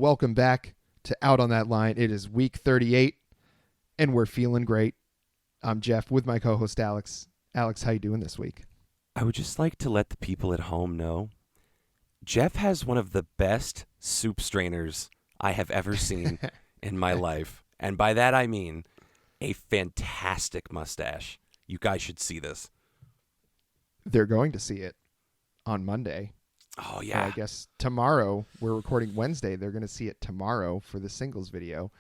welcome back to Out on That Line. It is week 38, and we're feeling great. I'm Geoff with my co-host Alex. Alex, how you doing this week? I would just like to let the people at home know Geoff has one of the best soup strainers I have ever seen in my life. And by that I mean a fantastic mustache. You guys should see this. They're going to see it on Monday. Oh, yeah. I guess tomorrow. We're recording Wednesday. They're going to see it tomorrow for the singles video.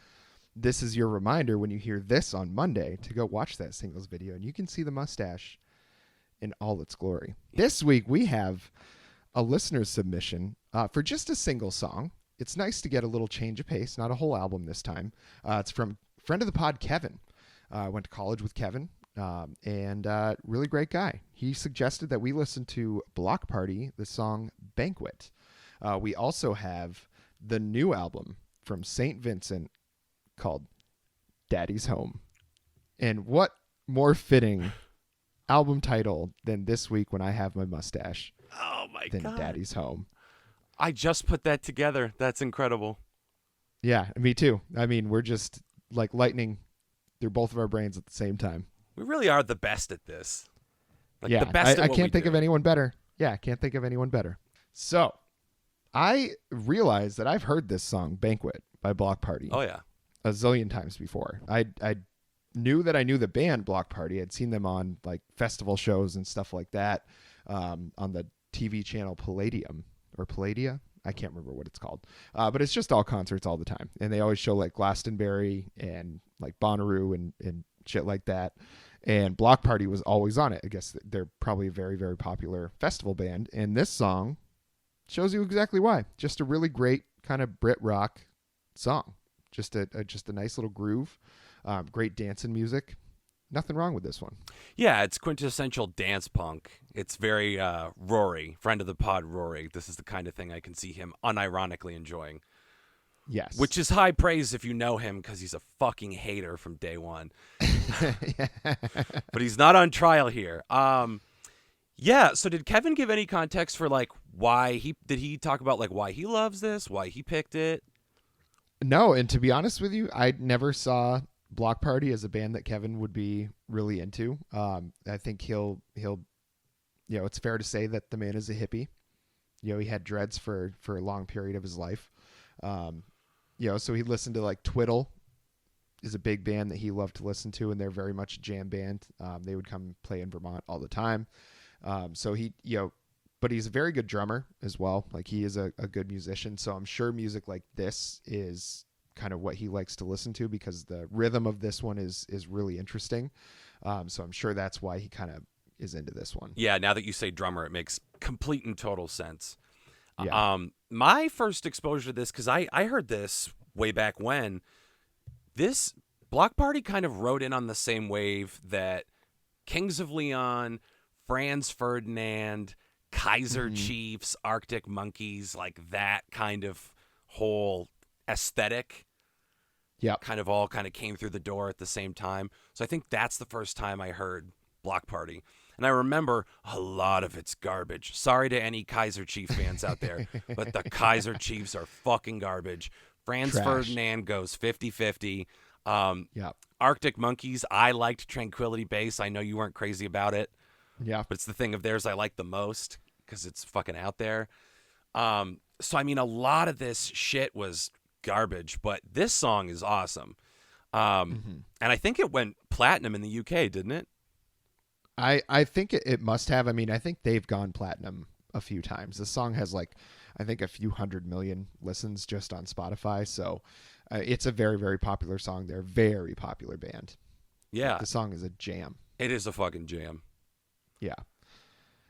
This is your reminder when you hear this on Monday to go watch that singles video, and you can see the mustache in all its glory. This week we have a listener's submission for just a single song. It's nice to get a little change of pace, not a whole album this time. It's from friend of the pod, Kevin. I went to college with Kevin, and really great guy. He suggested that we listen to Block Party, the song Banquet. We also have the new album from St. Vincent called Daddy's Home. And what more fitting album title than this week when I have my mustache than God. Daddy's Home. I just put that together. That's incredible. Yeah, me too. I mean, we're just like lightning through both of our brains at the same time. We really are the best at this. Like yeah, the best at I what can't we think do. of anyone better. Yeah, I can't think of anyone better. So, I realized that I've heard this song, Banquet, by Block Party. Oh, yeah. A zillion times before. I knew that I knew the band Block Party. I'd seen them on like festival shows and stuff like that on the TV channel Palladium or Palladia. I can't remember what it's called. But it's just all concerts all the time. And they always show like Glastonbury and like Bonnaroo and shit like that. And Block Party was always on it. I guess they're probably a very, very popular festival band. And this song shows you exactly why. Just a really great kind of Brit rock song. Just a nice little groove. Great dancing music. Nothing wrong with this one. Yeah, it's quintessential dance punk. It's very Rory, friend of the pod Rory. This is the kind of thing I can see him unironically enjoying. Yes. Which is high praise if you know him, because he's a fucking hater from day one. But he's not on trial here. Yeah, so did Kevin give any context for like why did he talk about like why he loves this, why he picked it? No, and to be honest with you, I never saw Block Party as a band that Kevin would be really into. I think he'll it's fair to say that the man is a hippie. He had dreads for a long period of his life. So he listened to like Twiddle is a big band that he loved to listen to, and they're very much a jam band. They would come play in Vermont all the time. So he, but he's a very good drummer as well. Like he is a good musician. So I'm sure music like this is kind of what he likes to listen to, because the rhythm of this one is really interesting. So I'm sure that's why he kind of is into this one. Yeah, now that you say drummer, it makes complete and total sense. Yeah. My first exposure to this, because I heard this way back when, this Block Party kind of rode in on the same wave that Kings of Leon, Franz Ferdinand, Kaiser Chiefs, Arctic Monkeys, like that kind of whole aesthetic. Yeah. Kind of came through the door at the same time. So I think that's the first time I heard Block Party. And I remember a lot of it's garbage. Sorry to any Kaiser Chief fans out there, but the Kaiser Chiefs are fucking garbage. Franz Trash. Ferdinand goes 50-50. Yeah. Arctic Monkeys, I liked Tranquility Base. I know you weren't crazy about it. Yeah. But it's the thing of theirs I like the most because it's fucking out there. So, I mean, a lot of this shit was garbage, but this song is awesome. And I think it went platinum in the UK, didn't it? I think it must have. I mean, I think they've gone platinum a few times. The song has like, I think a few 100 million listens just on Spotify. So it's a very, very popular song. They're a very popular band. Yeah. The song is a jam. It is a fucking jam. Yeah.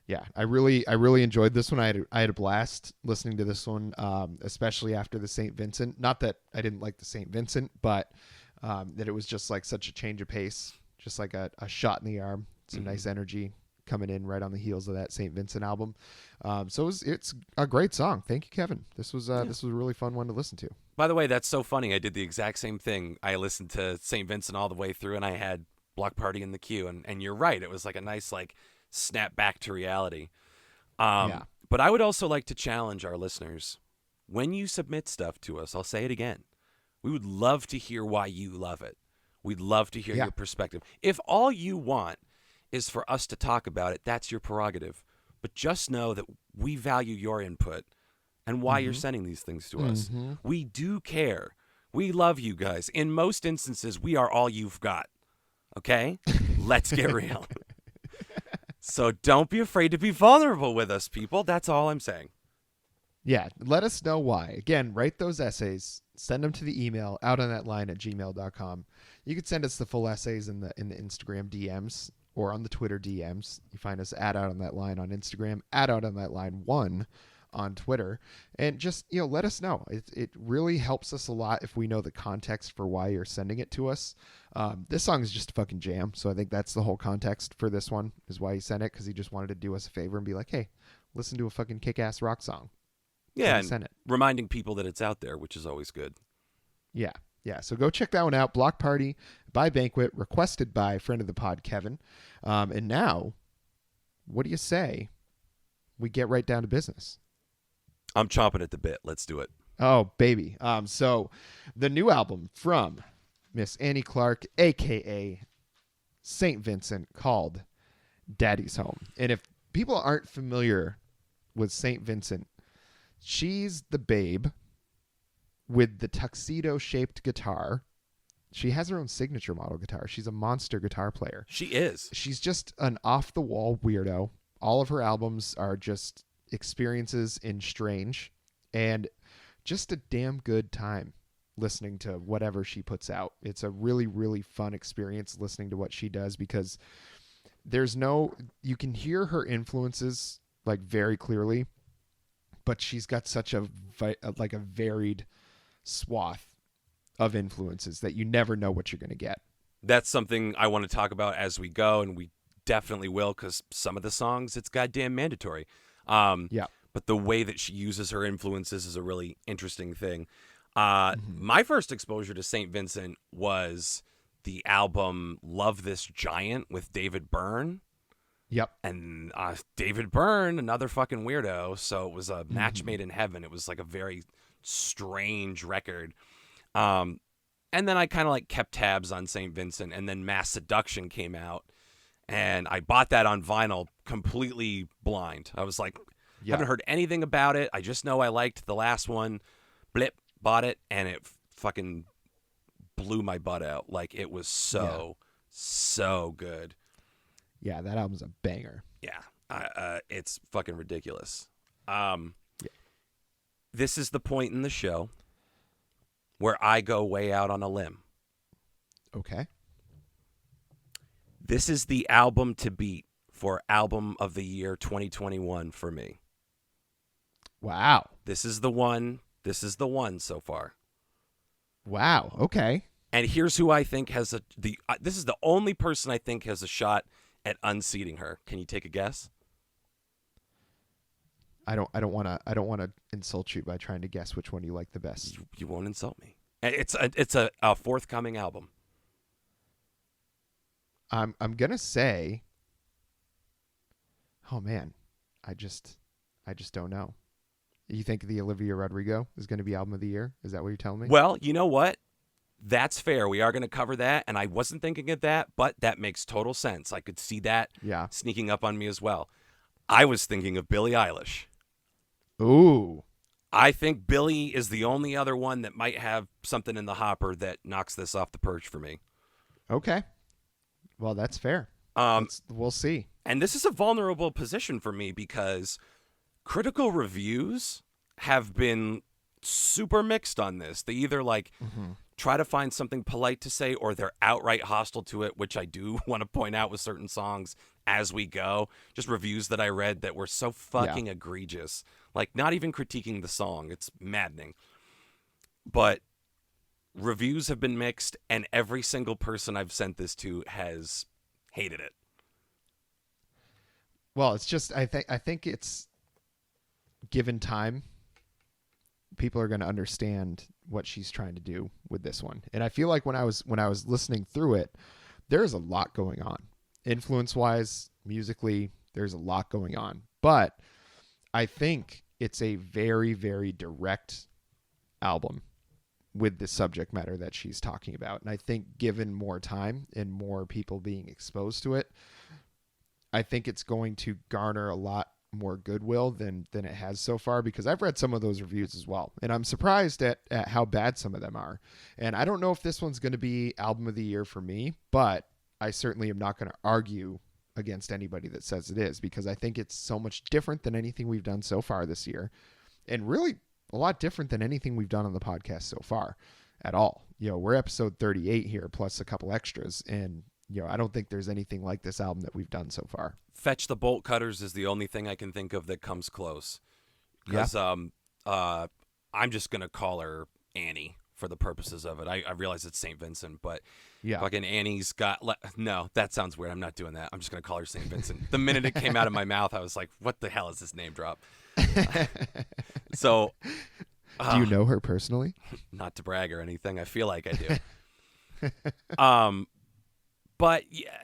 Yeah. I really enjoyed this one. I had a blast listening to this one, especially after the St. Vincent. Not that I didn't like the St. Vincent, but that it was just like such a change of pace, just like a shot in the arm. Some nice energy coming in right on the heels of that St. Vincent album. So it's a great song. Thank you, Kevin. This was a really fun one to listen to. By the way, that's so funny. I did the exact same thing. I listened to St. Vincent all the way through, and I had Block Party in the queue. And you're right. It was like a nice like snap back to reality. But I would also like to challenge our listeners when you submit stuff to us, I'll say it again. We would love to hear why you love it. We'd love to hear your perspective. If all you want is for us to talk about it, that's your prerogative. But just know that we value your input and why you're sending these things to us. We do care. We love you guys. In most instances, we are all you've got. Okay? Let's get real. So don't be afraid to be vulnerable with us, people. That's all I'm saying. Yeah, let us know why. Again, write those essays. Send them to the email outonThatLine@gmail.com. You could send us the full essays in the Instagram DMs or on the Twitter DMs. You find us at @outonThatLine on Instagram, @outonThatLine1 on Twitter, and just let us know. It really helps us a lot if we know the context for why you're sending it to us. This song is just a fucking jam, so I think that's the whole context for this one is why he sent it, because he just wanted to do us a favor and be like, hey, listen to a fucking kick-ass rock song. Yeah, and reminding people that it's out there, which is always good. Yeah. So go check that one out. Block Party by Banquet, requested by friend of the pod, Kevin. And now, what do you say we get right down to business? I'm chomping at the bit. Let's do it. Oh, baby. So the new album from Miss Annie Clark, a.k.a. St. Vincent, called Daddy's Home. And if people aren't familiar with St. Vincent, she's the babe with the tuxedo-shaped guitar. She has her own signature model guitar. She's a monster guitar player. She is. She's just an off-the-wall weirdo. All of her albums are just experiences in strange and just a damn good time listening to whatever she puts out. It's a really, really fun experience listening to what she does, because you can hear her influences like very clearly, but she's got such a varied swath of influences that you never know what you're going to get. That's something I want to talk about as we go, and we definitely will, because some of the songs, it's goddamn mandatory. But the way that she uses her influences is a really interesting thing. My first exposure to St. Vincent was the album Love This Giant with David Byrne. Yep. And David Byrne, another fucking weirdo. So it was a match made in heaven. It was like a very strange record. And then I kind of like kept tabs on St. Vincent, and then Mass Seduction came out, and I bought that on vinyl completely blind. I was like, haven't heard anything about it. I just know I liked the last one. Blip, bought it, and it fucking blew my butt out. Like, it was so good. Yeah, that album's a banger. Yeah, it's fucking ridiculous. This is the point in the show where I go way out on a limb. Okay. This is the album to beat for Album of the Year 2021 for me. Wow. This is the one. This is the one so far. Wow. Okay. And here's who I think has this is the only person I think has a shot at unseating her. Can you take a guess? I don't want to insult you by trying to guess which one you like the best. You won't insult me. It's a forthcoming album. I'm going to say, oh man, I just don't know. You think the Olivia Rodrigo is going to be album of the year? Is that what you're telling me? Well, you know what? That's fair. We are going to cover that, and I wasn't thinking of that, but that makes total sense. I could see that sneaking up on me as well. I was thinking of Billie Eilish. Ooh. I think Billie is the only other one that might have something in the hopper that knocks this off the perch for me. Okay. Well, that's fair. We'll see. And this is a vulnerable position for me because critical reviews have been super mixed on this. They either try to find something polite to say, or they're outright hostile to it, which I do want to point out with certain songs as we go. Just reviews that I read that were so fucking egregious. Like, not even critiquing the song. It's maddening. But reviews have been mixed, and every single person I've sent this to has hated it. Well, it's just I think it's given time, people are going to understand what she's trying to do with this one. And I feel like when I was listening through it, there's a lot going on. Influence-wise, musically, there's a lot going on. But I think it's a very, very direct album with the subject matter that she's talking about. And I think given more time and more people being exposed to it, I think it's going to garner a lot more goodwill than it has so far, because I've read some of those reviews as well, and I'm surprised at how bad some of them are. And I don't know if this one's going to be album of the year for me, but I certainly am not going to argue against anybody that says it is, because I think it's so much different than anything we've done so far this year, and really a lot different than anything we've done on the podcast so far at all. You know, we're episode 38 here plus a couple extras, and you know, I don't think there's anything like this album that we've done so far. Fetch the Bolt Cutters is the only thing I can think of that comes close. Because I'm just going to call her Annie for the purposes of it. I realize it's St. Vincent, but fucking Annie's got... No, that sounds weird. I'm not doing that. I'm just going to call her St. Vincent. The minute it came out of my mouth, I was like, what the hell is this name drop? So... Do you know her personally? Not to brag or anything. I feel like I do. But yeah,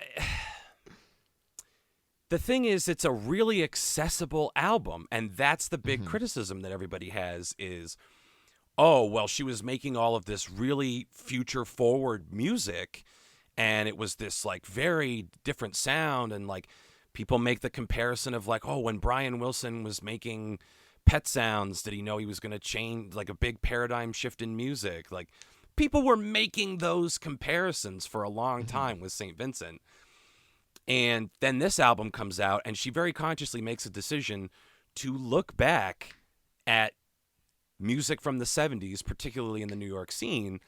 the thing is, it's a really accessible album, and that's the big criticism that everybody has is, oh, well, she was making all of this really future-forward music, and it was this, like, very different sound, and, like, people make the comparison of, like, oh, when Brian Wilson was making Pet Sounds, did he know he was going to change, like, a big paradigm shift in music? Like, people were making those comparisons for a long time with St. Vincent. And then this album comes out, and she very consciously makes a decision to look back at music from the 70s, particularly in the New York scene.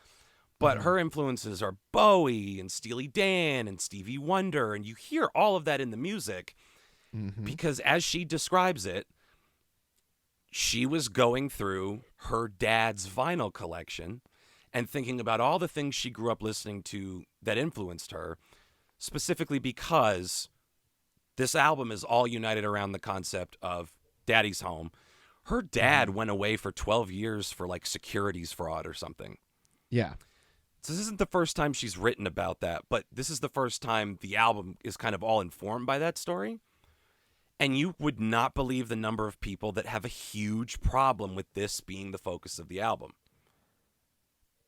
But her influences are Bowie and Steely Dan and Stevie Wonder, and you hear all of that in the music because, as she describes it, she was going through her dad's vinyl collection and thinking about all the things she grew up listening to that influenced her, specifically because this album is all united around the concept of Daddy's home. Her dad went away for 12 years for, like, securities fraud or something. Yeah. So this isn't the first time she's written about that, but this is the first time the album is kind of all informed by that story. And you would not believe the number of people that have a huge problem with this being the focus of the album.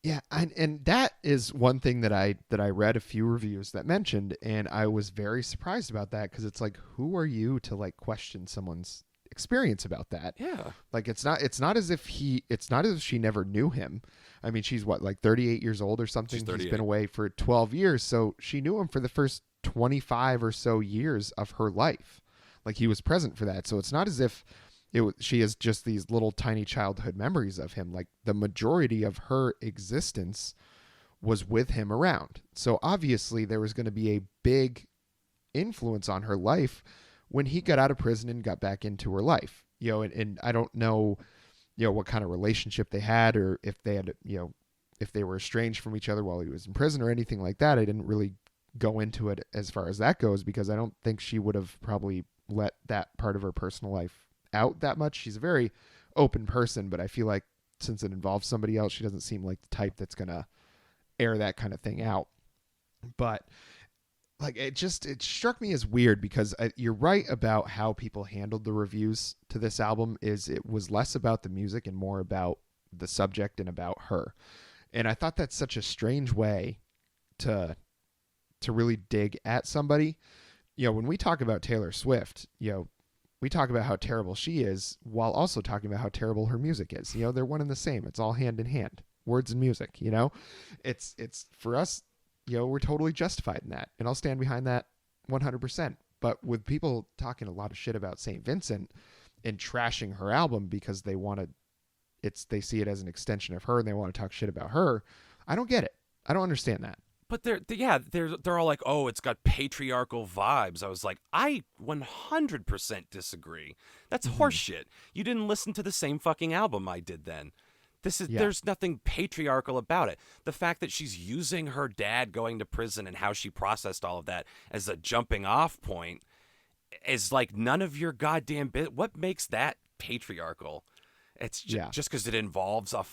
Yeah, and that is one thing that I read a few reviews that mentioned, and I was very surprised about that, because it's like, who are you to, like, question someone's experience about that? Yeah. Like, it's not as if she never knew him. I mean, she's what, like 38 years old or something? She's 38. He's been away for 12 years, so she knew him for the first 25 or so years of her life. Like, he was present for that. So it's not as if she has just these little tiny childhood memories of him. Like, the majority of her existence was with him around. So obviously there was going to be a big influence on her life when he got out of prison and got back into her life. You know, and I don't know, you know, what kind of relationship they had, or if they had, you know, if they were estranged from each other while he was in prison or anything like that. I didn't really go into it as far as that goes, because I don't think she would have probably let that part of her personal life out that much. She's a very open person, but I feel like since it involves somebody else, she doesn't seem like the type that's gonna air that kind of thing out. But like, it struck me as weird, because you're right about how people handled the reviews to this album. Is it was less about the music and more about the subject and about her. And I thought that's such a strange way to really dig at somebody. You know, when we talk about Taylor Swift, you know, we talk about how terrible she is while also talking about how terrible her music is. You know, they're one and the same. It's all hand in hand, words and music, you know. It's for us, you know, we're totally justified in that, and I'll stand behind that 100%. But with people talking a lot of shit about St. Vincent and trashing her album because they they see it as an extension of her and they want to talk shit about her, I don't get it. I don't understand that. But they're all like, oh, it's got patriarchal vibes. I was like, I 100% disagree. That's horseshit. You didn't listen to the same fucking album I did then. There's nothing patriarchal about it. The fact that she's using her dad going to prison and how she processed all of that as a jumping off point is like none of your goddamn bit. What makes that patriarchal? It's just because it involves a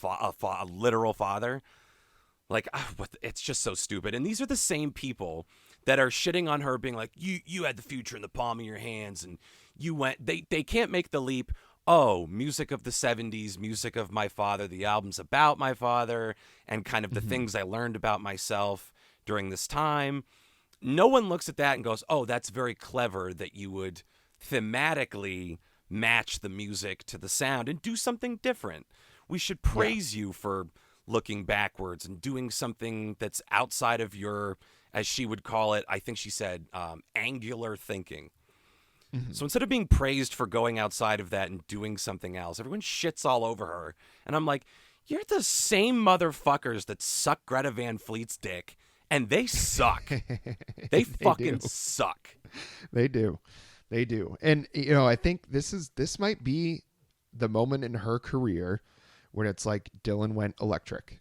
literal father. Like, it's just so stupid. And these are the same people that are shitting on her, being like, you had the future in the palm of your hands, and you went. They can't make the leap. oh, music of the 70s, music of my father, the album's about my father, and kind of the things I learned about myself during this time. No one looks at that and goes, oh, that's very clever that you would thematically match the music to the sound and do something different. We should praise you for looking backwards and doing something that's outside of your, as she would call it, I think she said, angular thinking. So instead of being praised for going outside of that and doing something else, everyone shits all over her. And I'm like, you're the same motherfuckers that suck Greta Van Fleet's dick, and they suck. They fucking suck. They do. They do. And, you know, I think this might be the moment in her career when it's like Dylan went electric.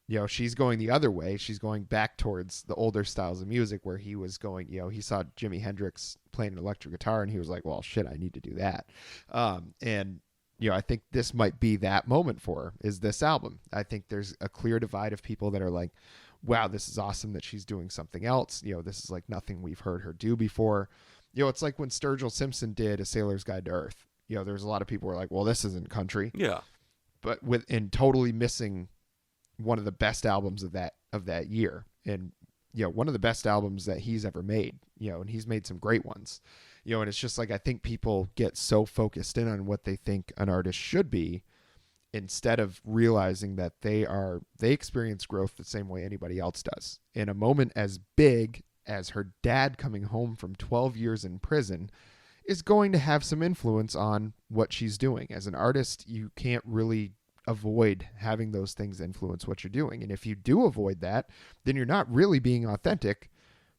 You know, she's going the other way. She's going back towards the older styles of music where he was going, you know, he saw Jimi Hendrix playing an electric guitar and he was like, well, shit, I need to do that. And, you know, I think this might be that moment for her, is this album. I think there's a clear divide of people that are like, wow, this is awesome that she's doing something else. You know, this is like nothing we've heard her do before. You know, it's like when Sturgill Simpson did A Sailor's Guide to Earth. You know, there's a lot of people who are like, well, this isn't country. Yeah. But in totally missing one of the best albums of that year, and you know, one of the best albums that he's ever made, you know, and he's made some great ones, you know, and it's just like I think people get so focused in on what they think an artist should be instead of realizing that they experience growth the same way anybody else does. In a moment as big as her dad coming home from 12 years in prison is going to have some influence on what she's doing. As an artist, you can't really avoid having those things influence what you're doing. And if you do avoid that, then you're not really being authentic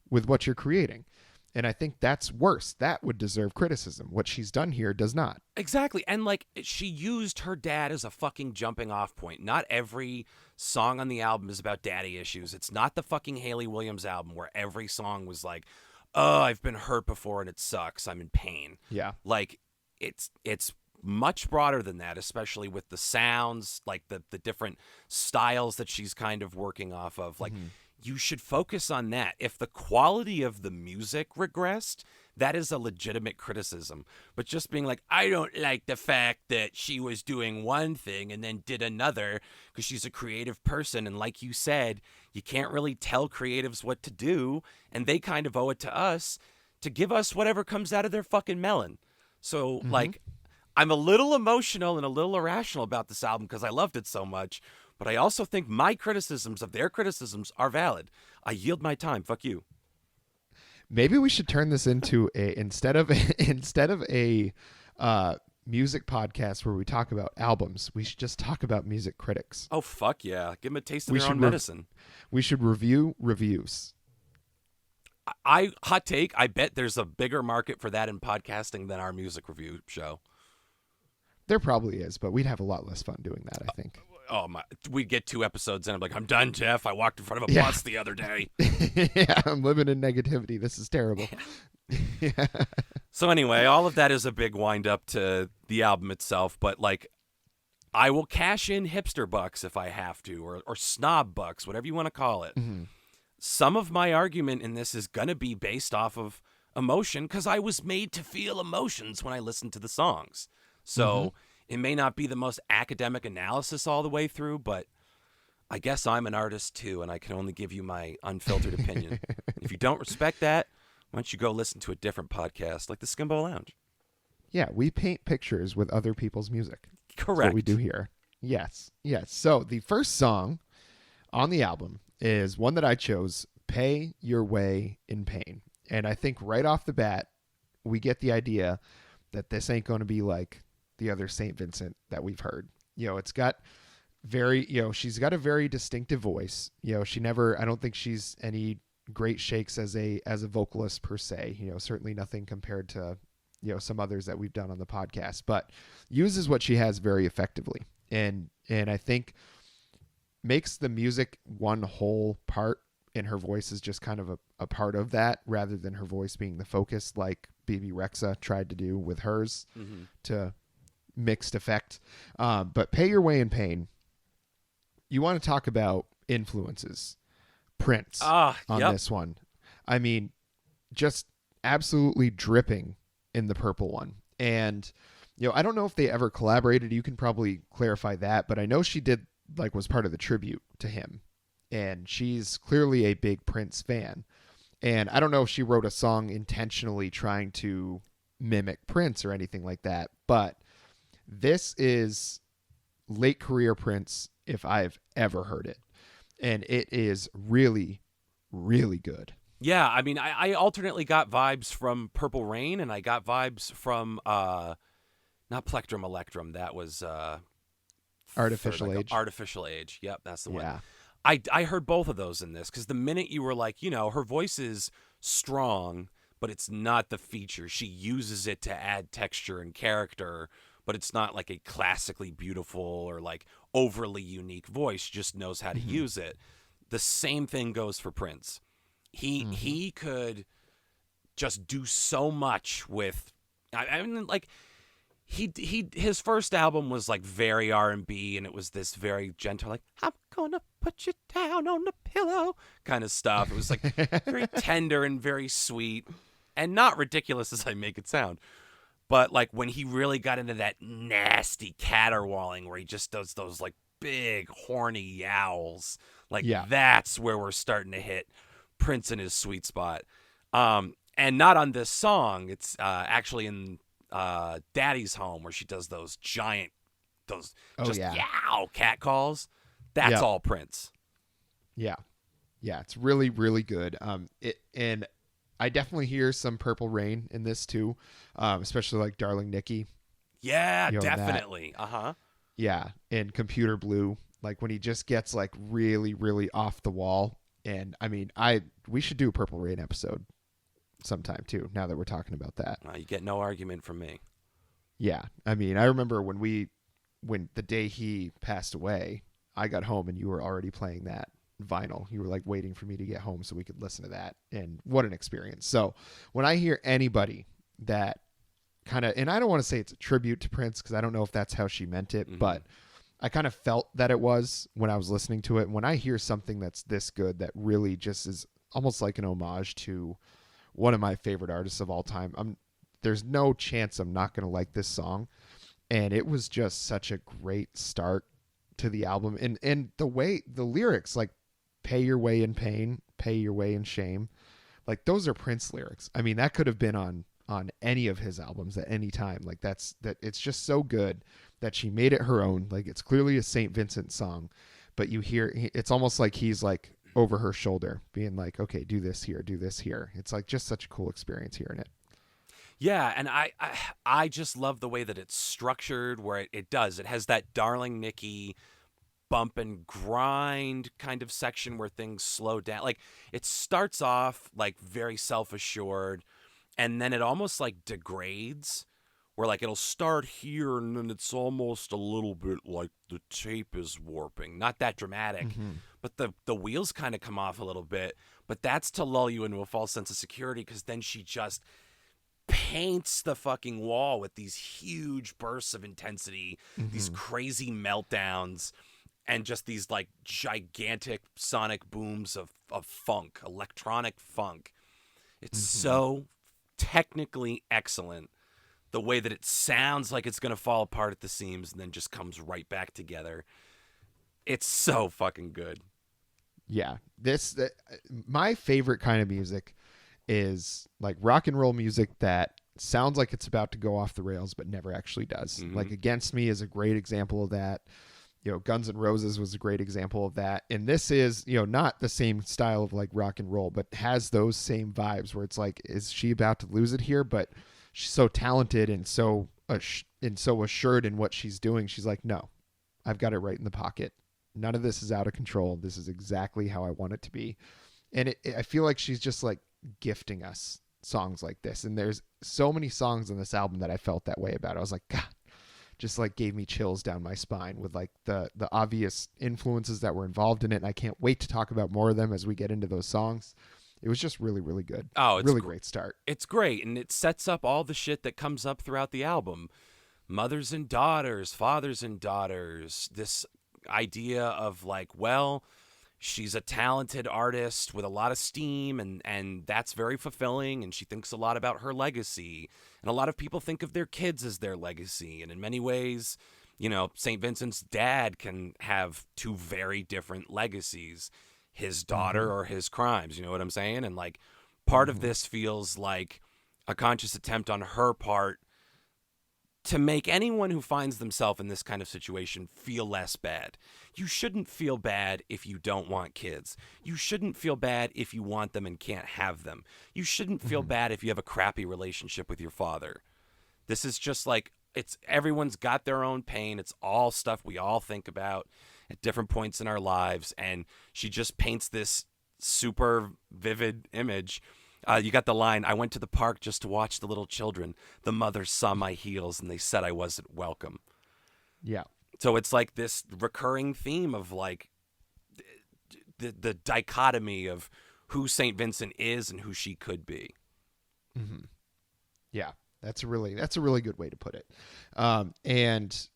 with what you're creating. And I think that's worse. That would deserve criticism. What she's done here does not. Exactly. And like, she used her dad as a fucking jumping off point. Not every song on the album is about daddy issues. It's not the fucking Haley Williams album where every song was like, oh, I've been hurt before and it sucks. I'm in pain. Yeah. Like, it's much broader than that, especially with the sounds, like the different styles that she's kind of working off of. Like, you should focus on that. If the quality of the music regressed, that is a legitimate criticism. But just being like, I don't like the fact that she was doing one thing and then did another because she's a creative person. And like you said, you can't really tell creatives what to do. And they kind of owe it to us to give us whatever comes out of their fucking melon. So, like, I'm a little emotional and a little irrational about this album because I loved it so much. But I also think my criticisms of their criticisms are valid. I yield my time. Fuck you. Maybe we should turn this into instead of a music podcast where we talk about albums, we should just talk about music critics. Oh, fuck yeah. Give them a taste of their own medicine. We should review reviews. Hot take, I bet there's a bigger market for that in podcasting than our music review show. There probably is, but we'd have a lot less fun doing that, I think. Oh my! We'd get 2 episodes in. I'm like, I'm done, Geoff. I walked in front of a bus the other day. Yeah, I'm living in negativity. This is terrible. Yeah. So anyway, all of that is a big wind up to the album itself. But like, I will cash in hipster bucks if I have to, or snob bucks, whatever you want to call it. Some of my argument in this is gonna be based off of emotion because I was made to feel emotions when I listened to the songs. So. It may not be the most academic analysis all the way through, but I guess I'm an artist too, and I can only give you my unfiltered opinion. If you don't respect that, why don't you go listen to a different podcast like the Skimbo Lounge? Yeah, we paint pictures with other people's music. Correct. That's what we do here. Yes. So the first song on the album is one that I chose, Pay Your Way in Pain. And I think right off the bat, we get the idea that this ain't going to be like the other St. Vincent that we've heard. You know, it's got she's got a very distinctive voice. You know, I don't think she's any great shakes as a vocalist per se, you know, certainly nothing compared to, you know, some others that we've done on the podcast, but uses what she has very effectively. And I think makes the music one whole part, and her voice is just kind of a part of that rather than her voice being the focus like Bebe Rexha tried to do with hers to mixed effect. But Pay Your Way in Pain, you want to talk about influences. Prince on this one. I mean, just absolutely dripping in the purple one. And, I don't know if they ever collaborated. You can probably clarify that, but I know she did, like, was part of the tribute to him. And she's clearly a big Prince fan. And I don't know if she wrote a song intentionally trying to mimic Prince or anything like that, but this is late career Prince if I've ever heard it. And it is really, really good. Yeah, I mean, I alternately got vibes from Purple Rain, and I got vibes from not Plectrum Electrum. That was Artificial Age. Artificial Age. Yep, that's the one. Yeah. I heard both of those in this because the minute you were like, her voice is strong, but it's not the feature. She uses it to add texture and character, but it's not like a classically beautiful or like overly unique voice. She just knows how to use it. The same thing goes for Prince. He could just do so much with. I mean, like his first album was like very R&B, and it was this very gentle, like, I'm gonna put you down on the pillow kind of stuff. It was like very tender and very sweet, and not ridiculous as I make it sound. But like when he really got into that nasty caterwauling, where he just does those like big horny yowls, like that's where we're starting to hit Prince in his sweet spot. And not on this song. It's actually in Daddy's Home, where she does those giant, yow cat calls. That's all Prince. Yeah. Yeah, it's really, really good. And I definitely hear some Purple Rain in this too, especially like Darling Nikki. Yeah, definitely. Yeah, and Computer Blue, like when he just gets like really, really off the wall. And I mean, we should do a Purple Rain episode sometime too, now that we're talking about that. You get no argument from me. Yeah, I mean, I remember when the day he passed away, I got home and you were already playing that vinyl. You were like waiting for me to get home so we could listen to that, and what an experience. So when I hear anybody that kind of, and I don't want to say it's a tribute to Prince because I don't know if that's how she meant it, but I kind of felt that it was when I was listening to it. When I hear something that's this good, that really just is almost like an homage to one of my favorite artists of all time, there's no chance I'm not going to like this song. And it was just such a great start to the album. And the way the lyrics, like, pay your way in pain, pay your way in shame, like those are Prince lyrics. I mean, that could have been on any of his albums at any time. Like that it's just so good that she made it her own. Like, it's clearly a St. Vincent song, but you hear, it's almost like he's like over her shoulder being like, okay, do this here, do this here. It's like just such a cool experience hearing it. Yeah, and I just love the way that it's structured, where it has that Darling Nikki bump and grind kind of section where things slow down. Like, it starts off like very self-assured, and then it almost like degrades, where like it'll start here and then it's almost a little bit like the tape is warping. Not that dramatic, but the wheels kind of come off a little bit, but that's to lull you into a false sense of security, because then she just paints the fucking wall with these huge bursts of intensity, these crazy meltdowns, and just these like gigantic sonic booms of funk, electronic funk. It's so technically excellent, the way that it sounds like it's going to fall apart at the seams and then just comes right back together. It's so fucking good. Yeah. My favorite kind of music is like rock and roll music that sounds like it's about to go off the rails but never actually does. Like Against Me is a great example of that. Guns N' Roses was a great example of that. And this is, not the same style of like rock and roll, but has those same vibes where it's like, is she about to lose it here? But she's so talented and so assured in what she's doing. She's like, no, I've got it right in the pocket. None of this is out of control. This is exactly how I want it to be. And I feel like she's just like gifting us songs like this. And there's so many songs on this album that I felt that way about. I was like, God, just like gave me chills down my spine with like the obvious influences that were involved in it. And I can't wait to talk about more of them as we get into those songs. It was just really, really good. Oh, it's really great start. It's great. And it sets up all the shit that comes up throughout the album. Mothers and daughters, fathers and daughters, this idea of like, well, she's a talented artist with a lot of steam, and that's very fulfilling, and she thinks a lot about her legacy. And a lot of people think of their kids as their legacy. And in many ways, St. Vincent's dad can have two very different legacies, his daughter or his crimes. You know what I'm saying? And like part of this feels like a conscious attempt on her part to make anyone who finds themselves in this kind of situation feel less bad. You shouldn't feel bad if you don't want kids. You shouldn't feel bad if you want them and can't have them. You shouldn't feel bad if you have a crappy relationship with your father. This is just like, everyone's got their own pain. It's all stuff we all think about at different points in our lives. And she just paints this super vivid image. You got the line, I went to the park just to watch the little children. The mothers saw my heels and they said I wasn't welcome. Yeah. So it's like this recurring theme of like the dichotomy of who St. Vincent is and who she could be. Mm-hmm. Yeah, that's a really good way to put it. And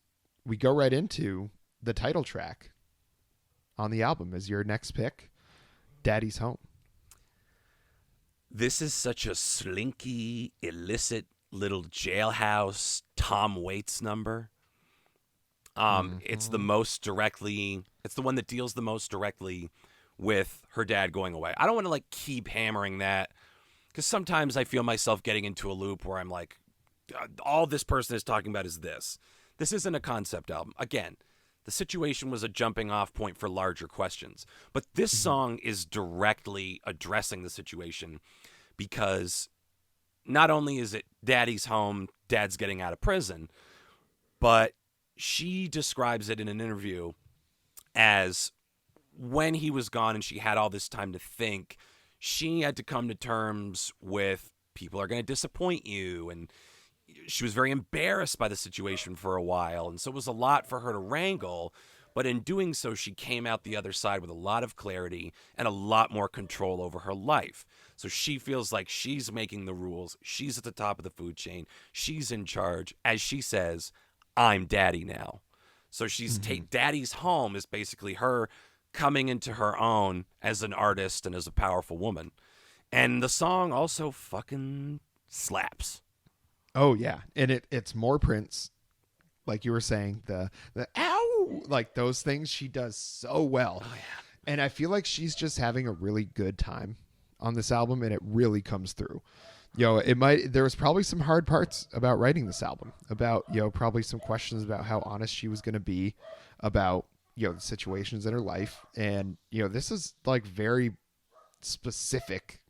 we go right into the title track on the album as your next pick, Daddy's Home. This is such a slinky, illicit little jailhouse Tom Waits number. It's the one that deals the most directly with her dad going away. I don't want to like keep hammering that because sometimes I feel myself getting into a loop where I'm like, all this person is talking about is this. This isn't a concept album. Again, the situation was a jumping off point for larger questions. But this song is directly addressing the situation because not only is it Daddy's home, Dad's getting out of prison, but she describes it in an interview as when he was gone and she had all this time to think, she had to come to terms with people are going to disappoint you. And she was very embarrassed by the situation for a while. And so it was a lot for her to wrangle. But in doing so, she came out the other side with a lot of clarity and a lot more control over her life. So she feels like she's making the rules. She's at the top of the food chain. She's in charge. As she says, I'm daddy now. So she's Daddy's Home is basically her coming into her own as an artist and as a powerful woman. And the song also fucking slaps. Oh yeah, and it's more Prince, like you were saying, the ow, like those things she does so well. Oh yeah. And I feel like she's just having a really good time on this album, and it really comes through. There was probably some hard parts about writing this album, about, probably some questions about how honest she was going to be about, the situations in her life. And, this is like very specific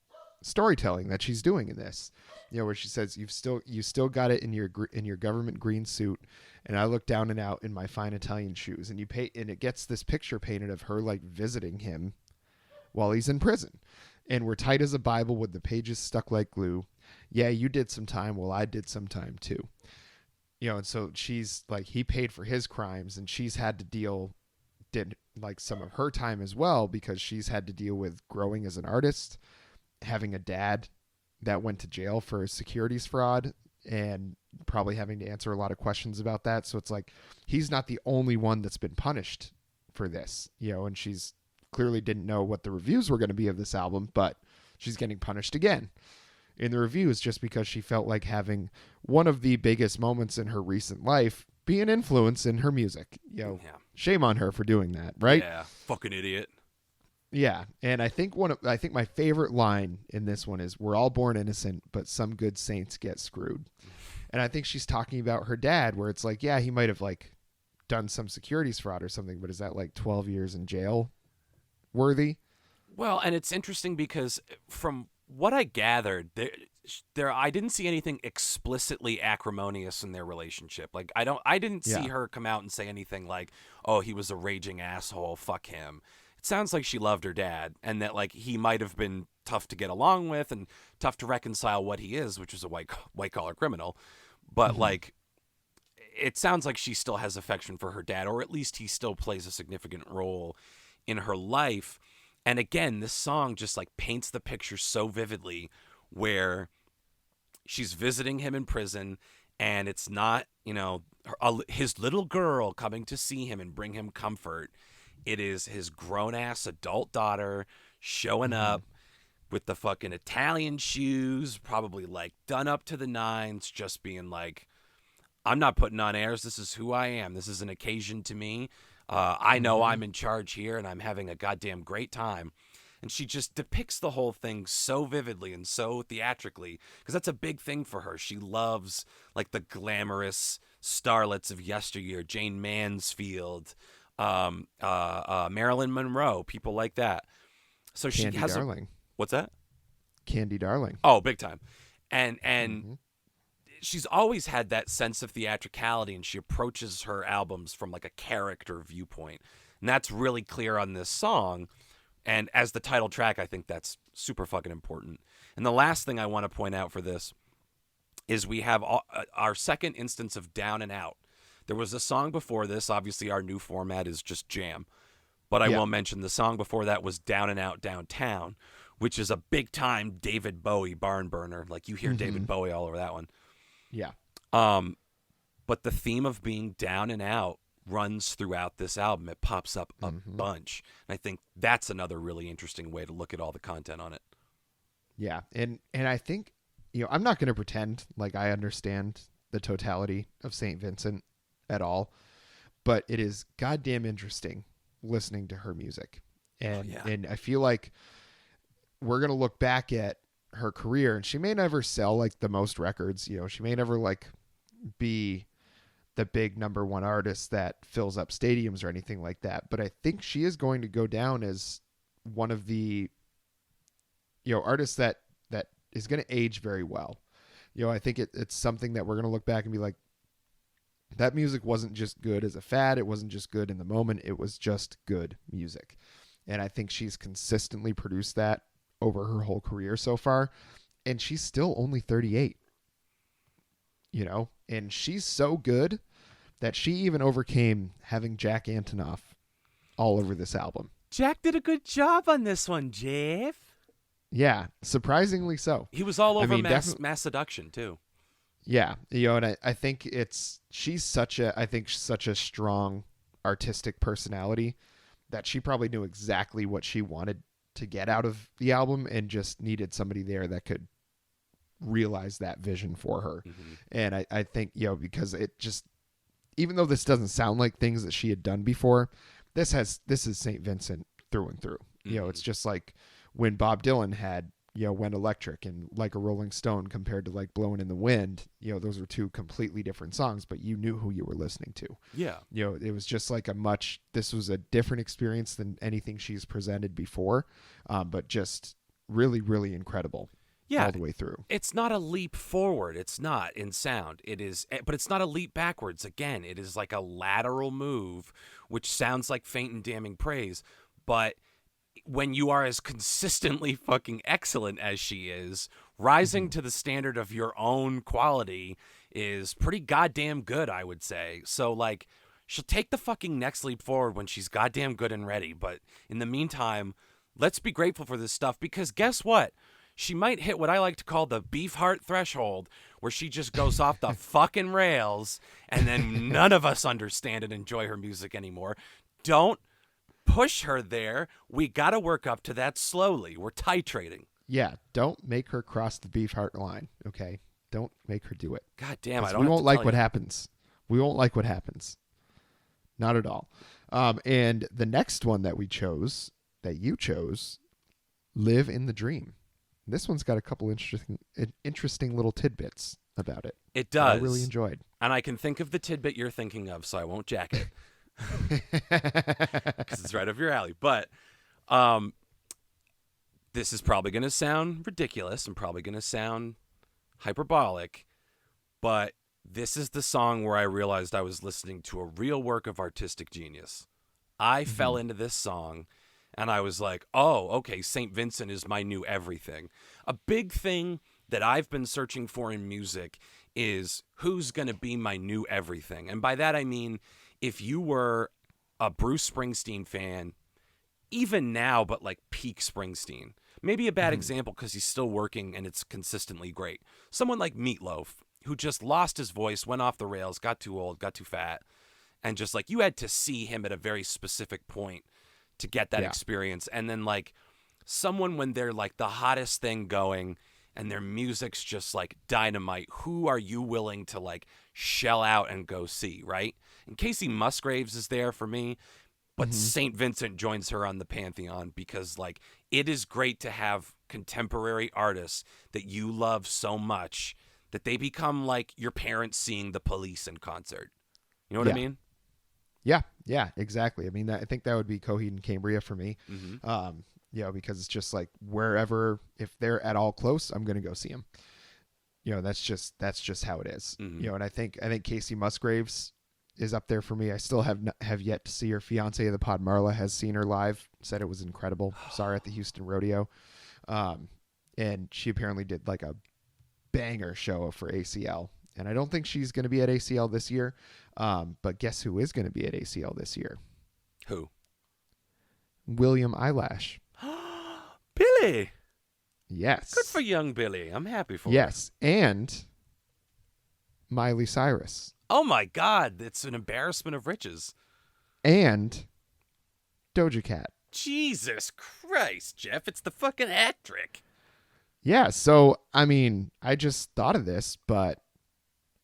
storytelling that she's doing in this, where she says, you still got it in your government green suit. And I look down and out in my fine Italian shoes, and and it gets this picture painted of her like visiting him while he's in prison. And we're tight as a Bible with the pages stuck like glue. Yeah, you did some time. Well, I did some time too. And so she's like, he paid for his crimes, and she's had to did like some of her time as well, because she's had to deal with growing as an artist, having a dad that went to jail for securities fraud, and probably having to answer a lot of questions about that. So it's like, he's not the only one that's been punished for this, and she's clearly didn't know what the reviews were going to be of this album, but she's getting punished again in the reviews just because she felt like having one of the biggest moments in her recent life be an influence in her music. Shame on her for doing that, right? Yeah, fucking idiot. Yeah, and I think my favorite line in this one is, "We're all born innocent, but some good saints get screwed." And I think she's talking about her dad, where it's like, yeah, he might have like done some securities fraud or something, but is that like 12 years in jail worthy? Well, and it's interesting because from what I gathered, I didn't see anything explicitly acrimonious in their relationship. Like I didn't see her come out and say anything like, "Oh, he was a raging asshole, fuck him." It sounds like she loved her dad, and that like he might have been tough to get along with and tough to reconcile what he is, which is a white collar criminal. But like, it sounds like she still has affection for her dad, or at least he still plays a significant role in her life. And again, this song just like paints the picture so vividly, where she's visiting him in prison, and it's not, his little girl coming to see him and bring him comfort. It is his grown-ass adult daughter showing up with the fucking Italian shoes, probably like done up to the nines, just being like, I'm not putting on airs. This is who I am. This is an occasion to me. I know I'm in charge here, and I'm having a goddamn great time. And she just depicts the whole thing so vividly and so theatrically, because that's a big thing for her. She loves like the glamorous starlets of yesteryear, Jane Mansfield, Marilyn Monroe, people like that. So she Candy has Darling. What's that? Candy Darling. Oh, big time. And she's always had that sense of theatricality, and she approaches her albums from like a character viewpoint. And that's really clear on this song. And as the title track, I think that's super fucking important. And the last thing I want to point out for this is we have our second instance of Down and Out. There was a song before this. Obviously, our new format is just jam. But I will mention the song before that was Down and Out Downtown, which is a big-time David Bowie barn burner. Like, you hear David Bowie all over that one. Yeah. But the theme of being down and out runs throughout this album. It pops up a bunch. And I think that's another really interesting way to look at all the content on it. Yeah. And I think, I'm not going to pretend like I understand the totality of St. Vincent at all, but it is goddamn interesting listening to her music. And and I feel like we're going to look back at her career, and she may never sell like the most records. She may never like be the big number one artist that fills up stadiums or anything like that. But I think she is going to go down as one of the, artists that is going to age very well. I think it's something that we're going to look back and be like, that music wasn't just good as a fad. It wasn't just good in the moment. It was just good music. And I think she's consistently produced that over her whole career so far. And she's still only 38, and she's so good that she even overcame having Jack Antonoff all over this album. Jack did a good job on this one, Geoff. Yeah, surprisingly so. He was all over Mass Seduction, too. Yeah, and I think she's such a strong artistic personality that she probably knew exactly what she wanted to get out of the album and just needed somebody there that could realize that vision for her. And I think, because it just, even though this doesn't sound like things that she had done before, this is St. Vincent through and through. It's just like when Bob Dylan had, Went Electric and Like a Rolling Stone compared to like Blowing in the Wind, those were two completely different songs, but you knew who you were listening to. Yeah. It was just like this was a different experience than anything she's presented before, but just really, really incredible. All the way through. It's not a leap forward. It's not in sound. It is, but it's not a leap backwards. Again, it is like a lateral move, which sounds like faint and damning praise. But when you are as consistently fucking excellent as she is, rising to the standard of your own quality is pretty goddamn good, I would say. So, like, she'll take the fucking next leap forward when she's goddamn good and ready. But in the meantime, let's be grateful for this stuff, because guess what? She might hit what I like to call the beef heart threshold, where she just goes off the fucking rails, and then none of us understand and enjoy her music anymore. Don't push her there. We got to work up to that slowly. We're titrating. Yeah, don't make her cross the beef heart line, okay? Don't make her do it. God damn, I don't. We won't like what happens. We won't like what happens. Not at all. And the next one that you chose, Live in the Dream. This one's got a couple interesting little tidbits about it. It does. I really enjoyed. And I can think of the tidbit you're thinking of, so I won't jack it. Because it's right up your alley. But this is probably going to sound ridiculous and probably going to sound hyperbolic, but this is the song where I realized I was listening to a real work of artistic genius. I fell into this song, and I was like, oh, okay, St. Vincent is my new everything. A big thing that I've been searching for in music is who's going to be my new everything. And by that I mean, if you were a Bruce Springsteen fan, even now, but like peak Springsteen, maybe a bad example because he's still working and it's consistently great. Someone like Meatloaf, who just lost his voice, went off the rails, got too old, got too fat, and just like you had to see him at a very specific point to get that Yeah. experience. And then like someone when they're like the hottest thing going and their music's just like dynamite, who are you willing to like shell out and go see, right? And Casey Musgraves is there for me, but St. Vincent joins her on the pantheon because like it is great to have contemporary artists that you love so much that they become like your parents seeing the Police in concert. You know what I mean? Yeah, exactly. I mean, I think that would be Coheed and Cambria for me. You know, because it's just like wherever, if they're at all close, I'm going to go see them. You know, that's just how it is. You know, and I think Casey Musgraves is up there for me. I still have yet to see her. Fiance of the pod, Marla, has seen her live, said it was incredible. Saw her at the Houston Rodeo. And she apparently did like a banger show for ACL. And I don't think she's going to be at ACL this year. But guess who is going to be at ACL this year? Who? William Eyelash. Billy. Yes. Good for young Billy. I'm happy for her. Yes. And Miley Cyrus. Oh my God. It's an embarrassment of riches. And Doja Cat. Jesus Christ, Jeff. It's the fucking hat trick. Yeah. So, I mean, I just thought of this, but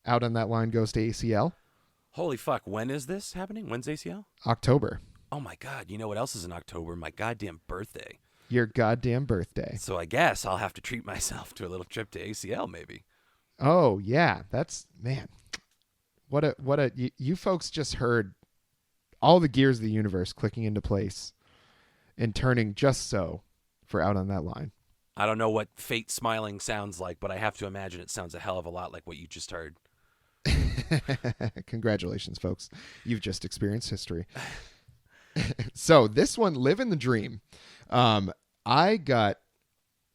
Out on That Line goes to ACL. Holy fuck. When is this happening? When's ACL? October. Oh my God. You know what else is in October? My goddamn birthday. Your goddamn birthday. So I guess I'll have to treat myself to a little trip to ACL maybe. Oh, yeah. That's, man. You folks just heard all the gears of the universe clicking into place and turning just so for Out on That Line. I don't know what fate smiling sounds like, but I have to imagine it sounds a hell of a lot like what you just heard. Congratulations, folks. You've just experienced history. So this one, Living the Dream. I got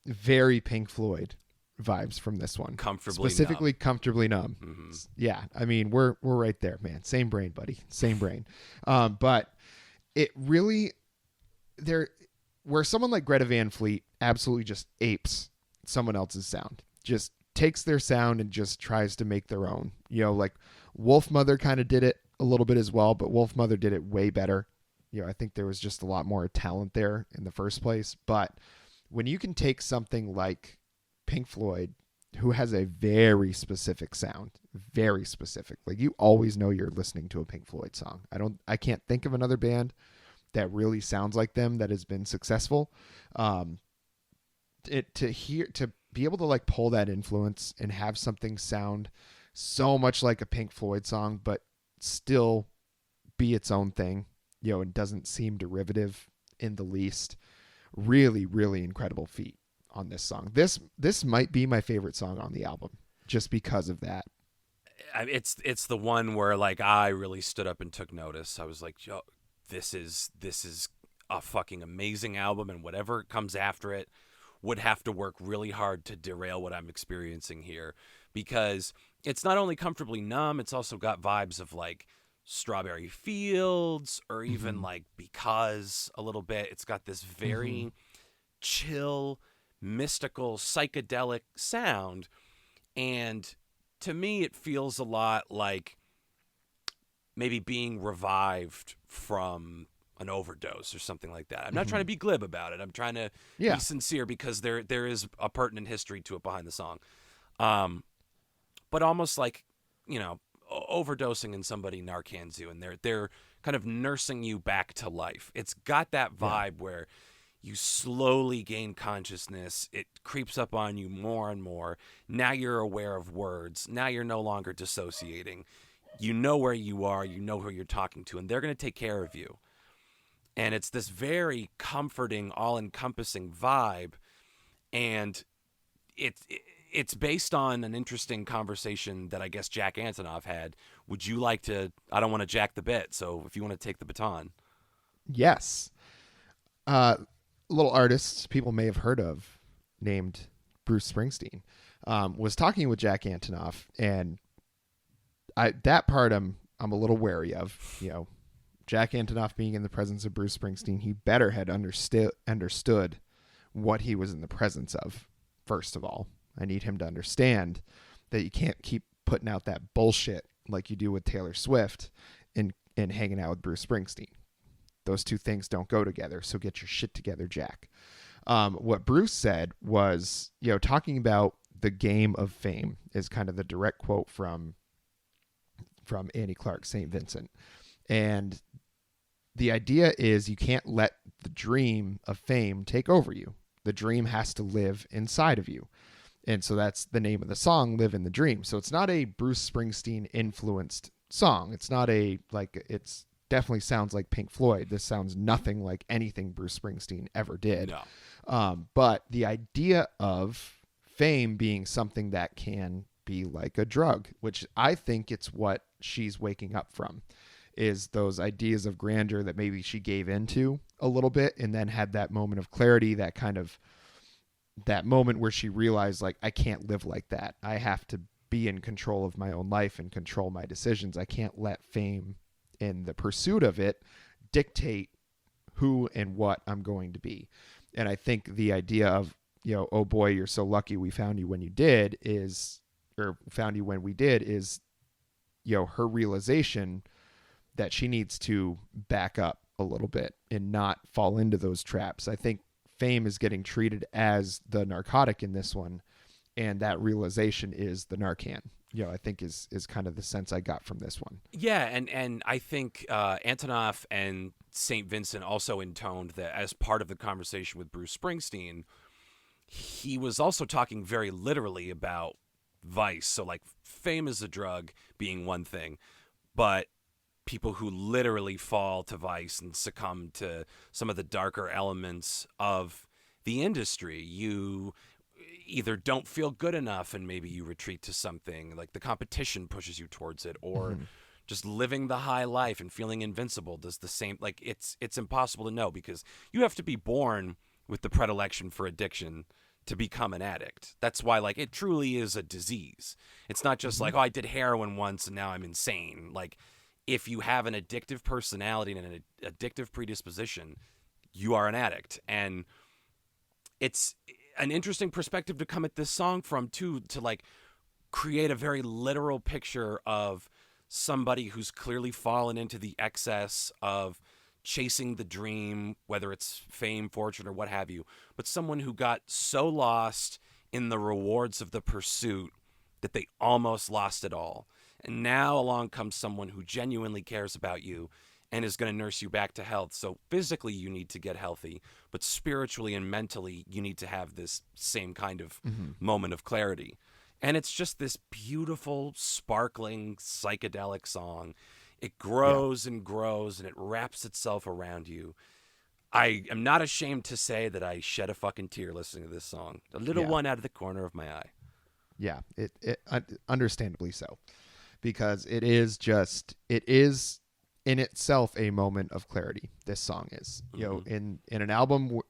very Pink Floyd vibes from this one. Specifically Comfortably Numb. Mm-hmm. Yeah, I mean, we're right there, man. Same brain, buddy. Same brain. But it really, where someone like Greta Van Fleet absolutely just apes someone else's sound, just takes their sound and just tries to make their own. You know, like Wolf Mother kind of did it a little bit as well, but Wolf Mother did it way better. You know, I think there was just a lot more talent there in the first place. But when you can take something like Pink Floyd, who has a very specific sound, very specific, like you always know you're listening to a Pink Floyd song. I can't think of another band that really sounds like them that has been successful. To be able to like pull that influence and have something sound so much like a Pink Floyd song, but still be its own thing, you know, and doesn't seem derivative in the least. Really, really incredible feat on this song. This might be my favorite song on the album just because of that. It's the one where like I really stood up and took notice. I was like, yo, this is a fucking amazing album, and whatever comes after it would have to work really hard to derail what I'm experiencing here, because it's not only Comfortably Numb, it's also got vibes of like Strawberry Fields or even like Because a little bit. It's got this very chill, mystical, psychedelic sound, and to me it feels a lot like maybe being revived from an overdose or something like that. I'm not trying to be glib about it. I'm trying to be sincere, because there is a pertinent history to it behind the song. But almost like, you know, overdosing and somebody Narcans you and they're kind of nursing you back to life. It's got that vibe where you slowly gain consciousness. It creeps up on you more and more. Now you're aware of words. Now you're no longer dissociating. You know where you are. You know who you're talking to, and they're going to take care of you. And it's this very comforting, all-encompassing vibe, and it's based on an interesting conversation that I guess Jack Antonoff had. Would you like to? I don't want to jack the bit, so if you want to take the baton. Yes. Little artist people may have heard of named Bruce Springsteen was talking with Jack Antonoff, and that part I'm a little wary of. You know, Jack Antonoff being in the presence of Bruce Springsteen, he better had understood what he was in the presence of. First of all, I need him to understand that you can't keep putting out that bullshit like you do with Taylor Swift and hanging out with Bruce Springsteen. those two things don't go together. So get your shit together, Jack. What Bruce said was, talking about the game of fame is kind of the direct quote from Annie Clark, St. Vincent. And the idea is you can't let the dream of fame take over you. The dream has to live inside of you. And so that's the name of the song, Live in the Dream. So it's not a Bruce Springsteen influenced song. It's not it's definitely sounds like Pink Floyd. This sounds nothing like anything Bruce Springsteen ever did. No. But the idea of fame being something that can be like a drug, which I think it's what she's waking up from, is those ideas of grandeur that maybe she gave into a little bit and then had that moment of clarity, that moment where she realized, like, I can't live like that. I have to be in control of my own life and control my decisions. I can't let fame in the pursuit of it dictate who and what I'm going to be. And I think the idea of, oh boy, you're so lucky we found you when you did found you when we did is, her realization that she needs to back up a little bit and not fall into those traps. I think fame is getting treated as the narcotic in this one, and that realization is the Narcan. I think is kind of the sense I got from this one. Yeah, and I think Antonoff and St. Vincent also intoned that as part of the conversation with Bruce Springsteen, he was also talking very literally about vice. So like fame is a drug being one thing, but people who literally fall to vice and succumb to some of the darker elements of the industry, you either don't feel good enough and maybe you retreat to something, like the competition pushes you towards it, or just living the high life and feeling invincible does the same. Like it's impossible to know, because you have to be born with the predilection for addiction to become an addict. That's why, like, it truly is a disease. It's not just like, oh, I did heroin once and now I'm insane. Like, if you have an addictive personality and an addictive predisposition, you are an addict. And it's an interesting perspective to come at this song from, too, to like create a very literal picture of somebody who's clearly fallen into the excess of chasing the dream, whether it's fame, fortune, or what have you, but someone who got so lost in the rewards of the pursuit that they almost lost it all. And now along comes someone who genuinely cares about you and is going to nurse you back to health. So physically you need to get healthy, but spiritually and mentally you need to have this same kind of moment of clarity. And it's just this beautiful, sparkling, psychedelic song. It grows and grows and it wraps itself around you. I am not ashamed to say that I shed a fucking tear listening to this song. A little one out of the corner of my eye. Yeah, it understandably so. Because it is in itself a moment of clarity. This song is, in an album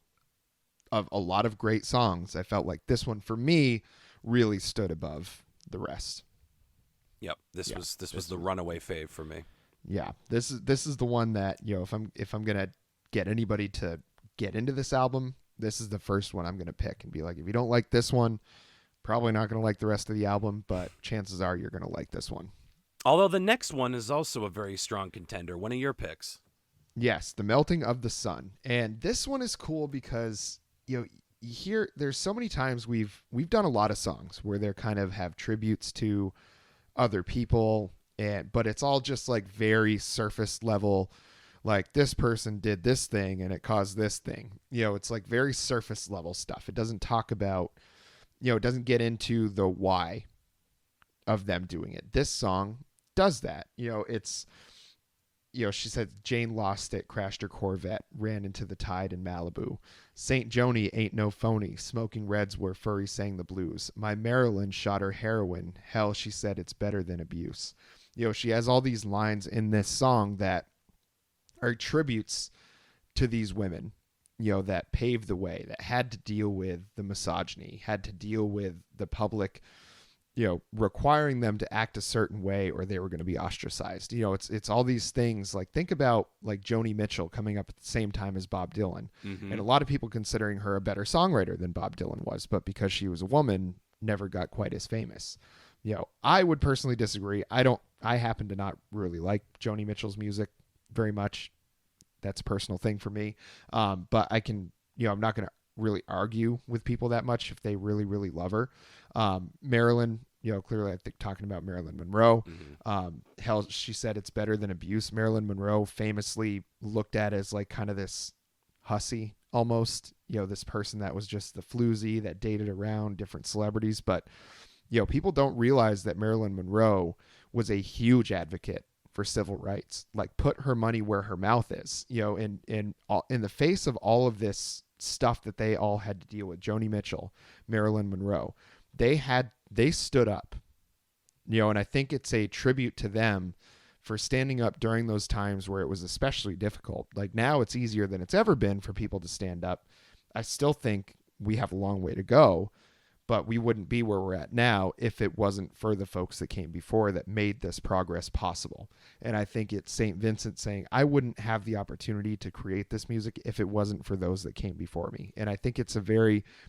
of a lot of great songs, I felt like this one for me really stood above the rest. Yep, this was the runaway fave for me. Yeah, this is the one that, if I'm gonna get anybody to get into this album, this is the first one I'm gonna pick and be like, if you don't like this one, probably not gonna like the rest of the album, but chances are you're gonna like this one. Although the next one is also a very strong contender. One of your picks. Yes, The Melting of the Sun. And this one is cool because, you hear there's so many times we've done a lot of songs where they kind of have tributes to other people, but it's all just like very surface level, like this person did this thing and it caused this thing. It's like very surface level stuff. It doesn't talk about, it doesn't get into the why of them doing it. This song does that. It's, she said Jane lost it, crashed her Corvette, ran into the tide in Malibu. St. Joni ain't no phony, smoking reds where Furry sang the blues. My Marilyn shot her heroin. Hell, she said it's better than abuse. She has all these lines in this song that are tributes to these women, that paved the way, that had to deal with the misogyny, had to deal with the public, requiring them to act a certain way or they were going to be ostracized. It's all these things. Like, think about like Joni Mitchell coming up at the same time as Bob Dylan. And a lot of people considering her a better songwriter than Bob Dylan was, but because she was a woman, never got quite as famous. I would personally disagree. I happen to not really like Joni Mitchell's music very much. that's a personal thing for me. But I can, I'm not going to really argue with people that much if they really, really love her. Marilyn, clearly I think talking about Marilyn Monroe, hell, she said it's better than abuse. Marilyn Monroe famously looked at as like kind of this hussy almost, this person that was just the floozy that dated around different celebrities. But, people don't realize that Marilyn Monroe was a huge advocate for civil rights, like put her money where her mouth is, in the face of all of this stuff that they all had to deal with. Joni Mitchell, Marilyn Monroe, they stood up, and I think it's a tribute to them for standing up during those times where it was especially difficult. Like now it's easier than it's ever been for people to stand up. I still think we have a long way to go, but we wouldn't be where we're at now if it wasn't for the folks that came before that made this progress possible. And I think it's St. Vincent saying, I wouldn't have the opportunity to create this music if it wasn't for those that came before me. And I think it's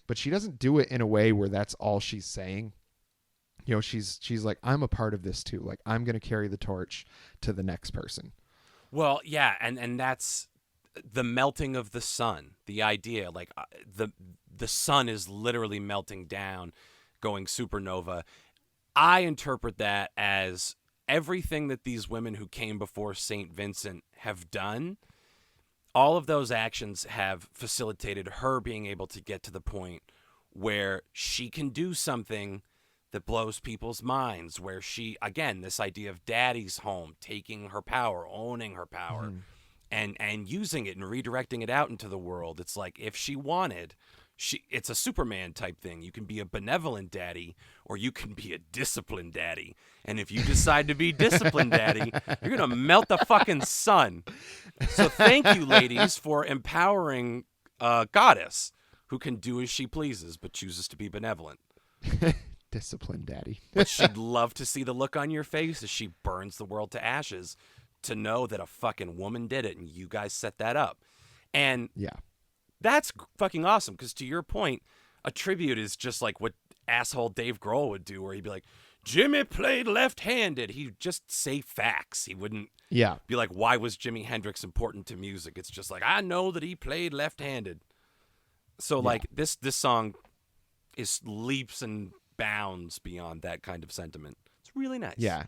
but she doesn't do it in a way where that's all she's saying. She's like, I'm a part of this too. Like, I'm going to carry the torch to the next person. Well, yeah, and that's the melting of the sun. The idea, like the sun is literally melting down, going supernova. I interpret that as everything that these women who came before St. Vincent have done. All of those actions have facilitated her being able to get to the point where she can do something that blows people's minds, where she, again, this idea of daddy's home, taking her power, owning her power, and using it and redirecting it out into the world. It's like, if she wanted, it's a Superman type thing. You can be a benevolent daddy, or you can be a disciplined daddy. And if you decide to be disciplined daddy, you're going to melt the fucking sun. So thank you, ladies, for empowering a goddess who can do as she pleases, but chooses to be benevolent. Disciplined daddy. But she'd love to see the look on your face as she burns the world to ashes, to know that a fucking woman did it and you guys set that up. And yeah, that's fucking awesome, because to your point, a tribute is just like what asshole Dave Grohl would do, where he'd be like, Jimmy played left-handed. He'd just say facts. He wouldn't be like, why was Jimi Hendrix important to music? It's just like, I know that he played left-handed. So like this song is leaps and bounds beyond that kind of sentiment. It's really nice. Yeah.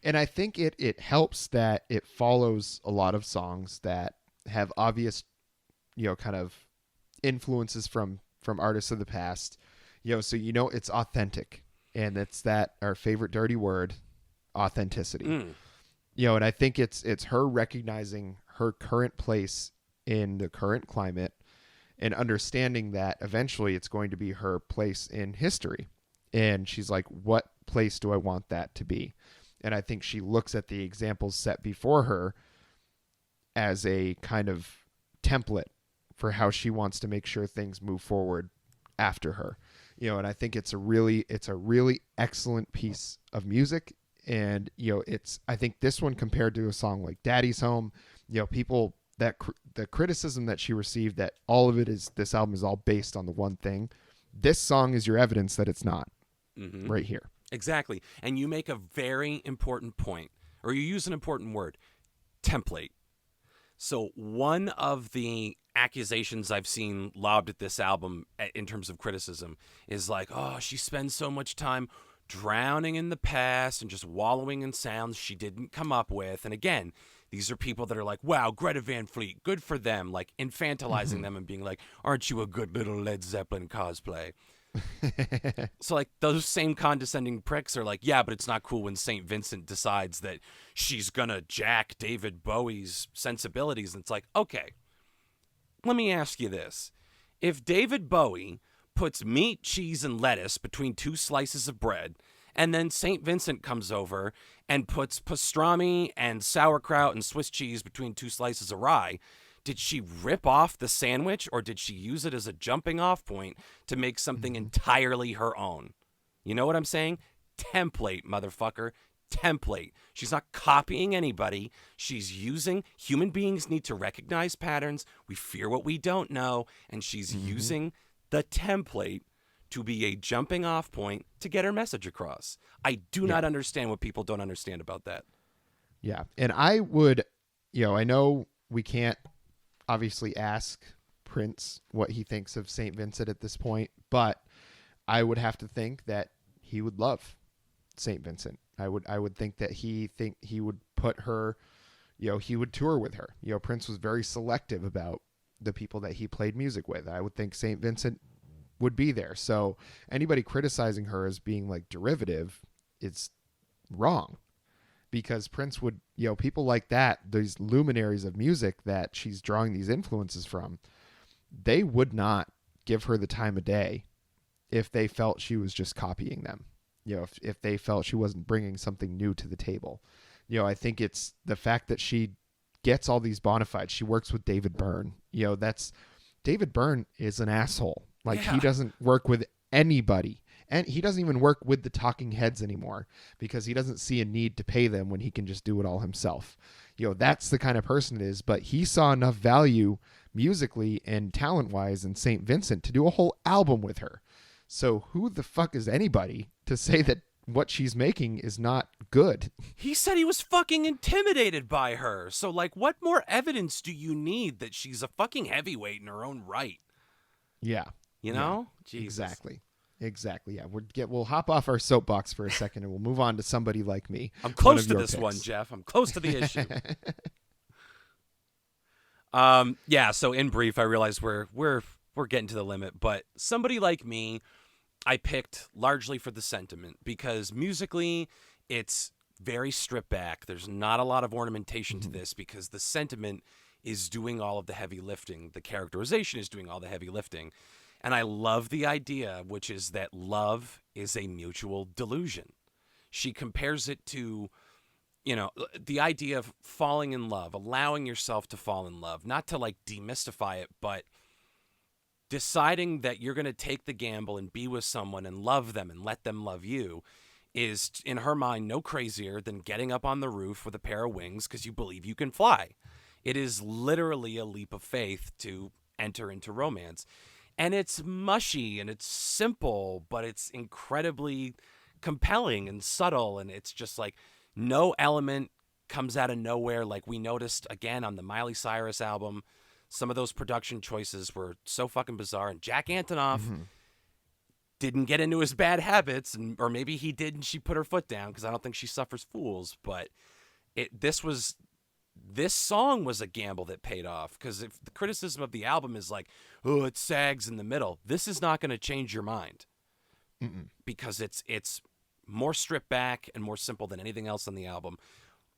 And I think it helps that it follows a lot of songs that have obvious, kind of influences from artists of the past, so it's authentic, and it's that our favorite dirty word, authenticity. And I think it's her recognizing her current place in the current climate and understanding that eventually it's going to be her place in history. And she's like, what place do I want that to be? And I think she looks at the examples set before her as a kind of template for how she wants to make sure things move forward after her. And I think it's a really excellent piece of music. And, I think this one, compared to a song like Daddy's Home, people that the criticism that she received, that all of it is, this album is all based on the one thing. This song is your evidence that it's not. Right here. Exactly. And you make a very important point, or you use an important word, template. So one of the accusations I've seen lobbed at this album in terms of criticism is like, oh, she spends so much time drowning in the past and just wallowing in sounds she didn't come up with. And again, these are people that are like, wow, Greta Van Fleet, good for them, like infantilizing them and being like, aren't you a good little Led Zeppelin cosplay? So like those same condescending pricks are like, yeah, but it's not cool when St. Vincent decides that she's gonna jack David Bowie's sensibilities. And it's like, okay, let me ask you this. If David Bowie puts meat, cheese, and lettuce between two slices of bread, and then St. Vincent comes over and puts pastrami and sauerkraut and Swiss cheese between two slices of rye, did she rip off the sandwich, or did she use it as a jumping off point to make something entirely her own? You know what I'm saying? Template, motherfucker. Template. She's not copying anybody. She's using, human beings need to recognize patterns. We fear what we don't know. And she's using the template to be a jumping off point to get her message across. I do not understand what people don't understand about that. Yeah. And I would, I know we can't obviously ask Prince what he thinks of St. Vincent at this point, but I would have to think that he would love St. Vincent. I would think that he would put her, he would tour with her. Prince was very selective about the people that he played music with. I would think St. Vincent would be there. So anybody criticizing her as being like derivative is wrong, because Prince would, people like that, these luminaries of music that she's drawing these influences from, they would not give her the time of day if they felt she was just copying them. If they felt she wasn't bringing something new to the table. I think it's the fact that she gets all these bona fides. She works with David Byrne. David Byrne is an asshole. Like, he doesn't work with anybody. And he doesn't even work with the Talking Heads anymore because he doesn't see a need to pay them when he can just do it all himself. That's the kind of person it is. But he saw enough value musically and talent-wise in St. Vincent to do a whole album with her. So who the fuck is anybody to say that what she's making is not good? He said he was fucking intimidated by her. So, like, what more evidence do you need that she's a fucking heavyweight in her own right? Yeah. You know? Yeah, exactly. Yeah. We'll hop off our soapbox for a second and we'll move on to somebody like me. I'm close to this one, Jeff. I'm close to the issue. Yeah. So in brief, I realize we're getting to the limit, but somebody like me, I picked largely for the sentiment because musically it's very stripped back. There's not a lot of ornamentation to this because the sentiment is doing all of the heavy lifting. The characterization is doing all the heavy lifting. And I love the idea, which is that love is a mutual delusion. She compares it to, the idea of falling in love, allowing yourself to fall in love, not to like demystify it, but deciding that you're going to take the gamble and be with someone and love them and let them love you is, in her mind, no crazier than getting up on the roof with a pair of wings because you believe you can fly. It is literally a leap of faith to enter into romance. And it's mushy and it's simple, but it's incredibly compelling and subtle. And it's just like no element comes out of nowhere. Like we noticed again on the Miley Cyrus album, some of those production choices were so fucking bizarre. And Jack Antonoff didn't get into his bad habits, or maybe he did and she put her foot down because I don't think she suffers fools. But this song was a gamble that paid off, because if the criticism of the album is like, oh, it sags in the middle, this is not going to change your mind. Because it's more stripped back and more simple than anything else on the album.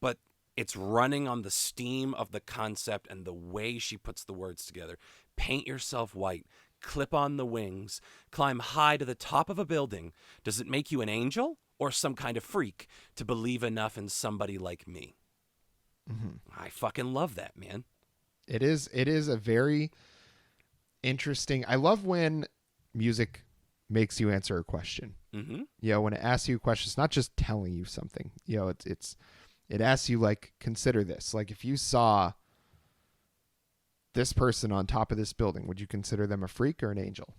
But it's running on the steam of the concept and the way she puts the words together. Paint yourself white, clip on the wings, climb high to the top of a building. Does it make you an angel or some kind of freak to believe enough in somebody like me? I fucking love that, man. It is a very interesting. I love when music makes you answer a question. When it asks you a question, it's not just telling you something. It asks you, like, consider this. Like, if you saw this person on top of this building, would you consider them a freak or an angel?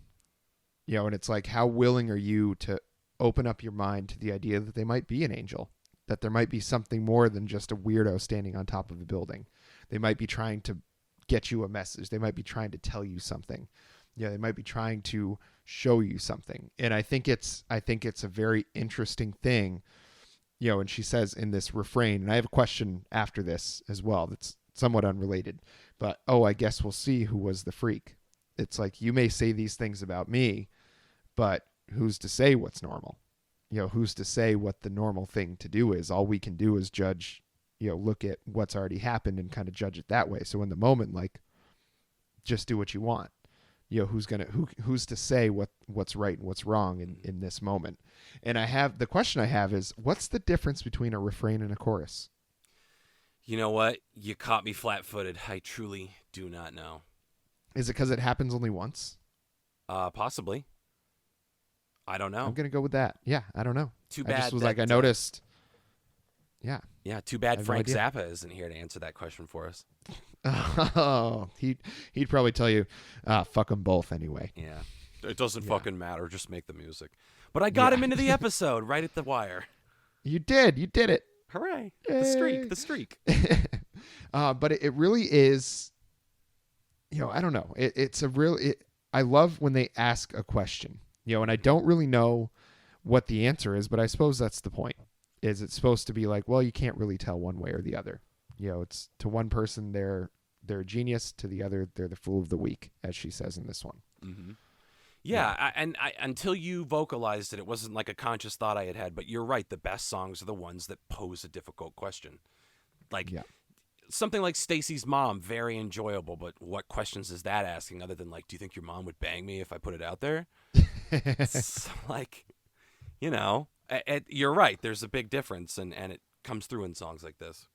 And it's like, how willing are you to open up your mind to the idea that they might be an angel? That there might be something more than just a weirdo standing on top of a building. They might be trying to get you a message. They might be trying to tell you something. They might be trying to show you something. And I think it's a very interesting thing. And she says in this refrain, and I have a question after this as well that's somewhat unrelated, but, I guess we'll see who was the freak. It's like, you may say these things about me, but who's to say what's normal? Who's to say what the normal thing to do is? All we can do is judge, look at what's already happened and kind of judge it that way. So in the moment, like, just do what you want. Who's to say what's right and what's wrong in this moment? And the question I have is, what's the difference between a refrain and a chorus? You know what? You caught me flat-footed. I truly do not know. Is it because it happens only once? Possibly. I don't know. I'm going to go with that. Yeah, I don't know. Too bad. I just was I noticed. Yeah. Yeah, too bad Frank Zappa isn't here to answer that question for us. Oh, he'd probably tell you, fuck them both anyway. Yeah. It doesn't fucking matter. Just make the music. But I got him into the episode right at the wire. You did it. Hooray. The streak. But it really is I don't know. It's a real. I love when they ask a question, and I don't really know what the answer is, but I suppose that's the point. Is it's supposed to be like, well, you can't really tell one way or the other. It's to one person they're a genius, to the other they're the fool of the week, as she says in this one. Mm-hmm. Yeah, until you vocalized it, it wasn't like a conscious thought I had. But you're right. The best songs are the ones that pose a difficult question. Like something like Stacy's Mom, very enjoyable. But what questions is that asking other than like, do you think your mom would bang me if I put it out there? It's like, you're right. There's a big difference, and it comes through in songs like this.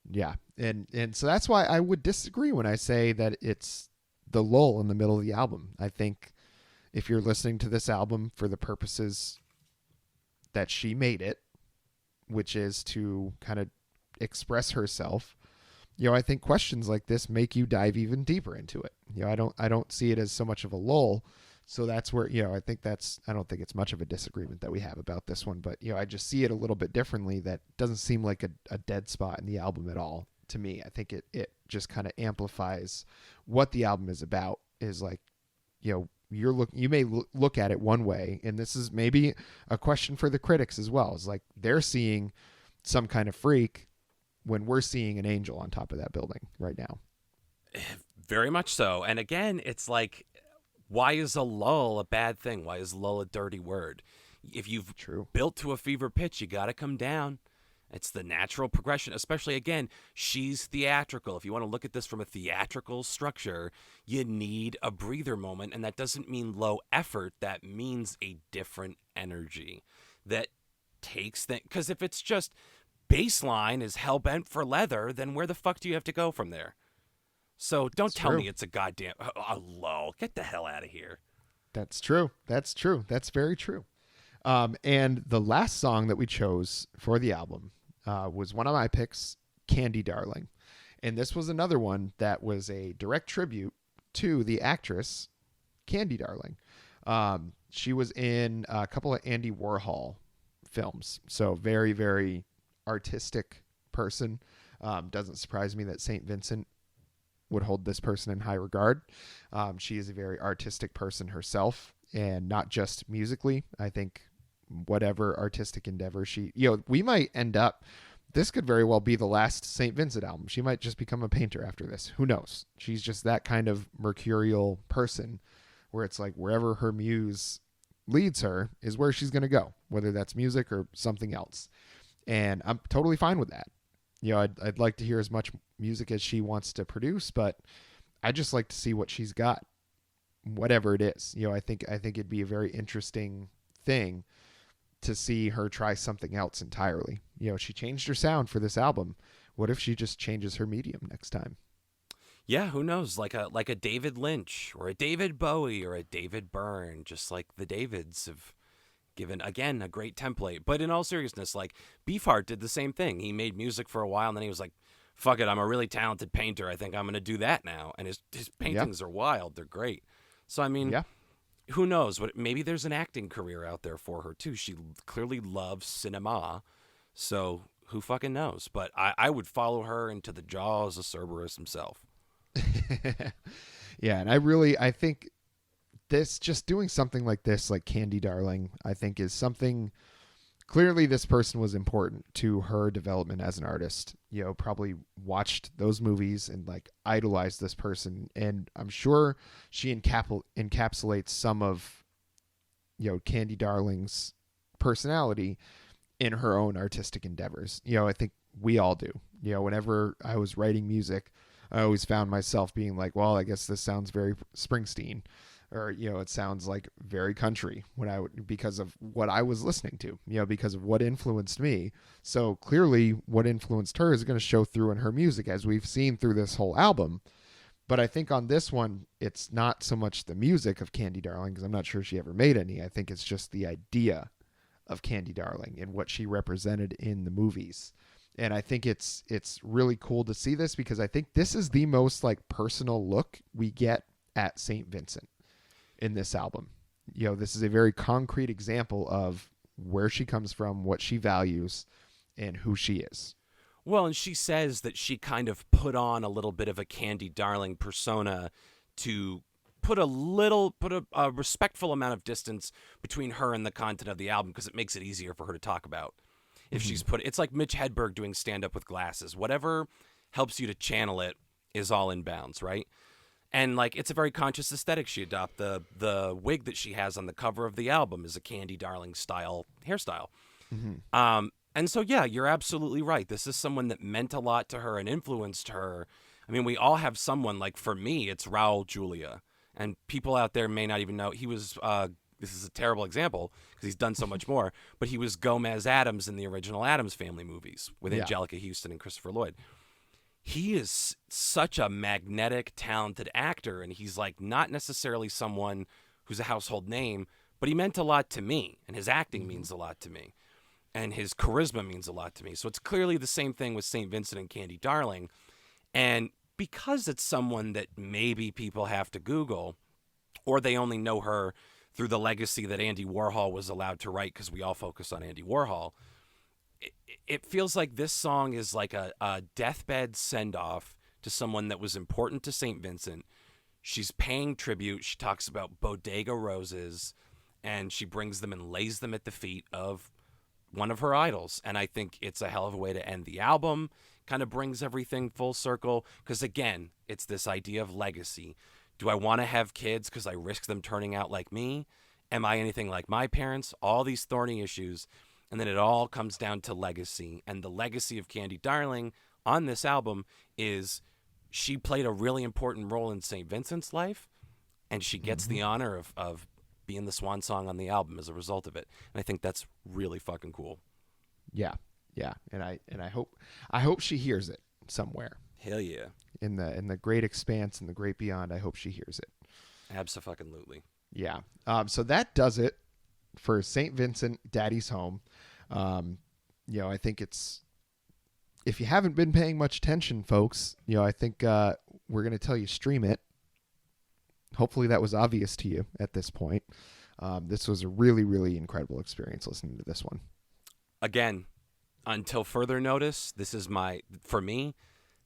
Yeah, and so that's why I would disagree when I say that it's the lull in the middle of the album. I think if you're listening to this album for the purposes that she made it, which is to kind of express herself, I think questions like this make you dive even deeper into it. I don't see it as so much of a lull. So that's where, I don't think it's much of a disagreement that we have about this one, but, I just see it a little bit differently. That doesn't seem like a dead spot in the album at all to me. I think it just kind of amplifies what the album is about. Is like, you may look at it one way, and this is maybe a question for the critics as well. It's like they're seeing some kind of freak when we're seeing an angel on top of that building right now. Very much so. And again, it's like, why is a lull a bad thing? Why is lull a dirty word? If you've built to a fever pitch, you got to come down. It's the natural progression, especially, again, she's theatrical. If you want to look at this from a theatrical structure, you need a breather moment, and that doesn't mean low effort. That means a different energy that takes things. Because if it's just baseline is hell-bent for leather, then where the fuck do you have to go from there? So don't tell me it's a goddamn lull. Get the hell out of here. That's true. That's very true. And the last song that we chose for the album was one of my picks, Candy Darling. And this was another one that was a direct tribute to the actress, Candy Darling. She was in a couple of Andy Warhol films. So very, very artistic person. Doesn't surprise me that St. Vincent would hold this person in high regard. She is a very artistic person herself, and not just musically. I think whatever artistic endeavor we might end up, this could very well be the last St. Vincent album. She might just become a painter after this. Who knows? She's just that kind of mercurial person where it's like wherever her muse leads her is where she's going to go, whether that's music or something else. And I'm totally fine with that. I'd like to hear as much music as she wants to produce, but I just like to see what she's got, whatever it is. I think it'd be a very interesting thing to see her try something else entirely. She changed her sound for this album. What if she just changes her medium next time? Yeah, who knows? Like a David Lynch or a David Bowie or a David Byrne, just like the Davids have given, again, a great template. But in all seriousness, like Beefheart did the same thing. He made music for a while, and then he was like, fuck it, I'm a really talented painter. I think I'm going to do that now. And his paintings are wild. They're great. So, I mean, who knows? Maybe there's an acting career out there for her, too. She clearly loves cinema. So who fucking knows? But I would follow her into the jaws of Cerberus himself. Yeah, and I think this, just doing something like this, like Candy Darling, I think is something. Clearly this person was important to her development as an artist. Probably watched those movies and like idolized this person, and I'm sure she encapsulates some of Candy Darling's personality in her own artistic endeavors. I think we all do. Whenever I was writing music, I always found myself being like, well, I guess this sounds very Springsteen, or it sounds like very country because of what I was listening to, because of what influenced me. So clearly what influenced her is going to show through in her music, as we've seen through this whole album. But I think on this one, it's not so much the music of Candy Darling, because I'm not sure she ever made any. I think it's just the idea of Candy Darling and what she represented in the movies. And I think it's really cool to see this, because I think this is the most like personal look we get at St. Vincent in this album. This is a very concrete example of where she comes from, what she values, and who she is. Well, and she says that she kind of put on a little bit of a Candy Darling persona to put a respectful amount of distance between her and the content of the album because it makes it easier for her to talk about. If she's it's like Mitch Hedberg doing stand-up with glasses. Whatever helps you to channel it is all in bounds, right? And like it's a very conscious aesthetic she adopted. The wig that she has on the cover of the album is a Candy Darling style hairstyle. And so yeah, you're absolutely right. This is someone that meant a lot to her and influenced her. I mean, we all have someone, like for me, it's Raul Julia. And people out there may not even know he was this is a terrible example because he's done so much more, but he was Gomez Addams in the original Addams Family movies with Angelica Houston and Christopher Lloyd. He is such a magnetic, talented actor, and he's like not necessarily someone who's a household name, but he meant a lot to me, and his acting means a lot to me, and his charisma means a lot to me. So it's clearly the same thing with St. Vincent and Candy Darling. And because it's someone that maybe people have to Google, or they only know her through the legacy that Andy Warhol was allowed to write because we all focus on Andy Warhol, it feels like this song is like a deathbed send-off to someone that was important to St. Vincent. She's paying tribute. She talks about bodega roses, and she brings them and lays them at the feet of one of her idols. And I think it's a hell of a way to end the album. Kind of brings everything full circle because, again, it's this idea of legacy. Do I want to have kids because I risk them turning out like me? Am I anything like my parents? All these thorny issues. And then it all comes down to legacy. And the legacy of Candy Darling on this album is she played a really important role in St. Vincent's life, and she gets the honor of being the swan song on the album as a result of it. And I think that's really fucking cool. Yeah. Yeah. And I hope she hears it somewhere. Hell yeah. In the great expanse and the great beyond, I hope she hears it. Abso-fucking-lutely. Yeah. So that does it for St. Vincent, Daddy's Home. I think it's, if you haven't been paying much attention, folks, I think we're going to tell you stream it. Hopefully that was obvious to you at this point. This was a really, really incredible experience listening to this one. Again, until further notice, this is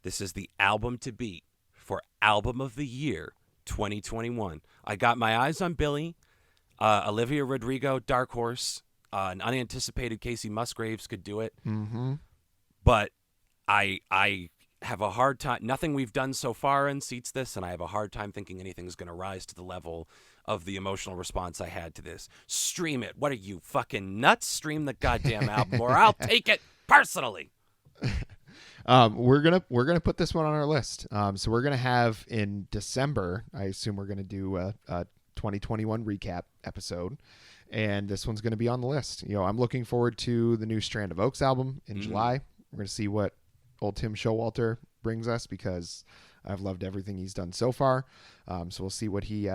this is the album to beat for Album of the Year 2021. I got my eyes on Billy. Olivia Rodrigo, Dark Horse, an unanticipated Casey Musgraves could do it. But I have a hard time. Nothing we've done so far unseats this, and I have a hard time thinking anything's going to rise to the level of the emotional response I had to this. Stream it. What are you, fucking nuts? Stream the goddamn album, or I'll take it personally. We're gonna put this one on our list. So we're gonna have in December, I assume we're gonna do a 2021 recap episode, and this one's gonna be on the list. I'm looking forward to the new Strand of Oaks album in July. We're gonna see what old Tim Showalter brings us because I've loved everything he's done so far. So we'll see what he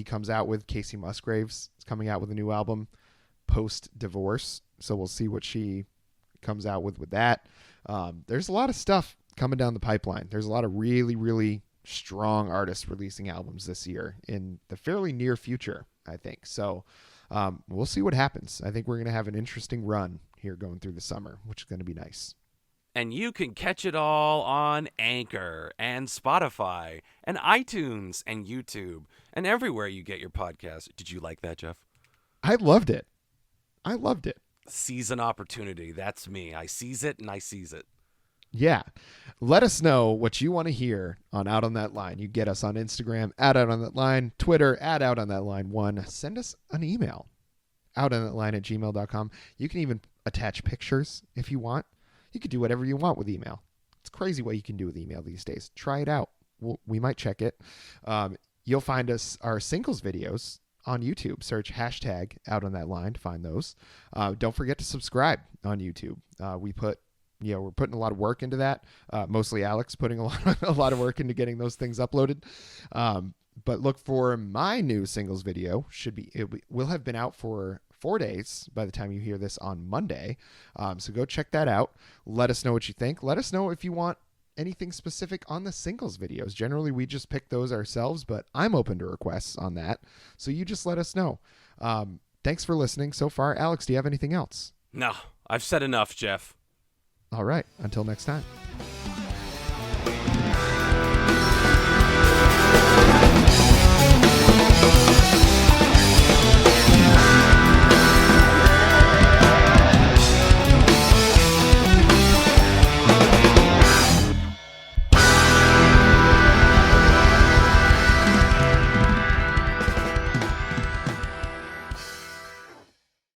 comes out with. Casey Musgraves is coming out with a new album post divorce, so we'll see what she comes out with that. There's a lot of stuff coming down the pipeline. There's a lot of really, really strong artists releasing albums this year in the fairly near future, I think. So we'll see what happens. I think we're going to have an interesting run here going through the summer, which is going to be nice. And you can catch it all on Anchor and Spotify and iTunes and YouTube and everywhere you get your podcast. Did you like that, Geoff? I loved it. Seize an opportunity. That's me. I seize it and I seize it. Yeah. Let us know what you want to hear on Out on That Line. You get us on Instagram, @Out on That Line, Twitter, @Out on That Line 1. Send us an email, outonthatline@gmail.com. You can even attach pictures if you want. You could do whatever you want with email. It's crazy what you can do with email these days. Try it out. We might check it. You'll find our singles videos on YouTube. Search #Out on That Line to find those. Don't forget to subscribe on YouTube. We're putting a lot of work into that. Mostly Alex putting a lot of work into getting those things uploaded. But look for my new singles video. Will have been out for 4 days by the time you hear this on Monday. So go check that out. Let us know what you think. Let us know if you want anything specific on the singles videos. Generally, we just pick those ourselves, but I'm open to requests on that. So you just let us know. Thanks for listening so far. Alex, do you have anything else? No, I've said enough, Geoff. All right. Until next time.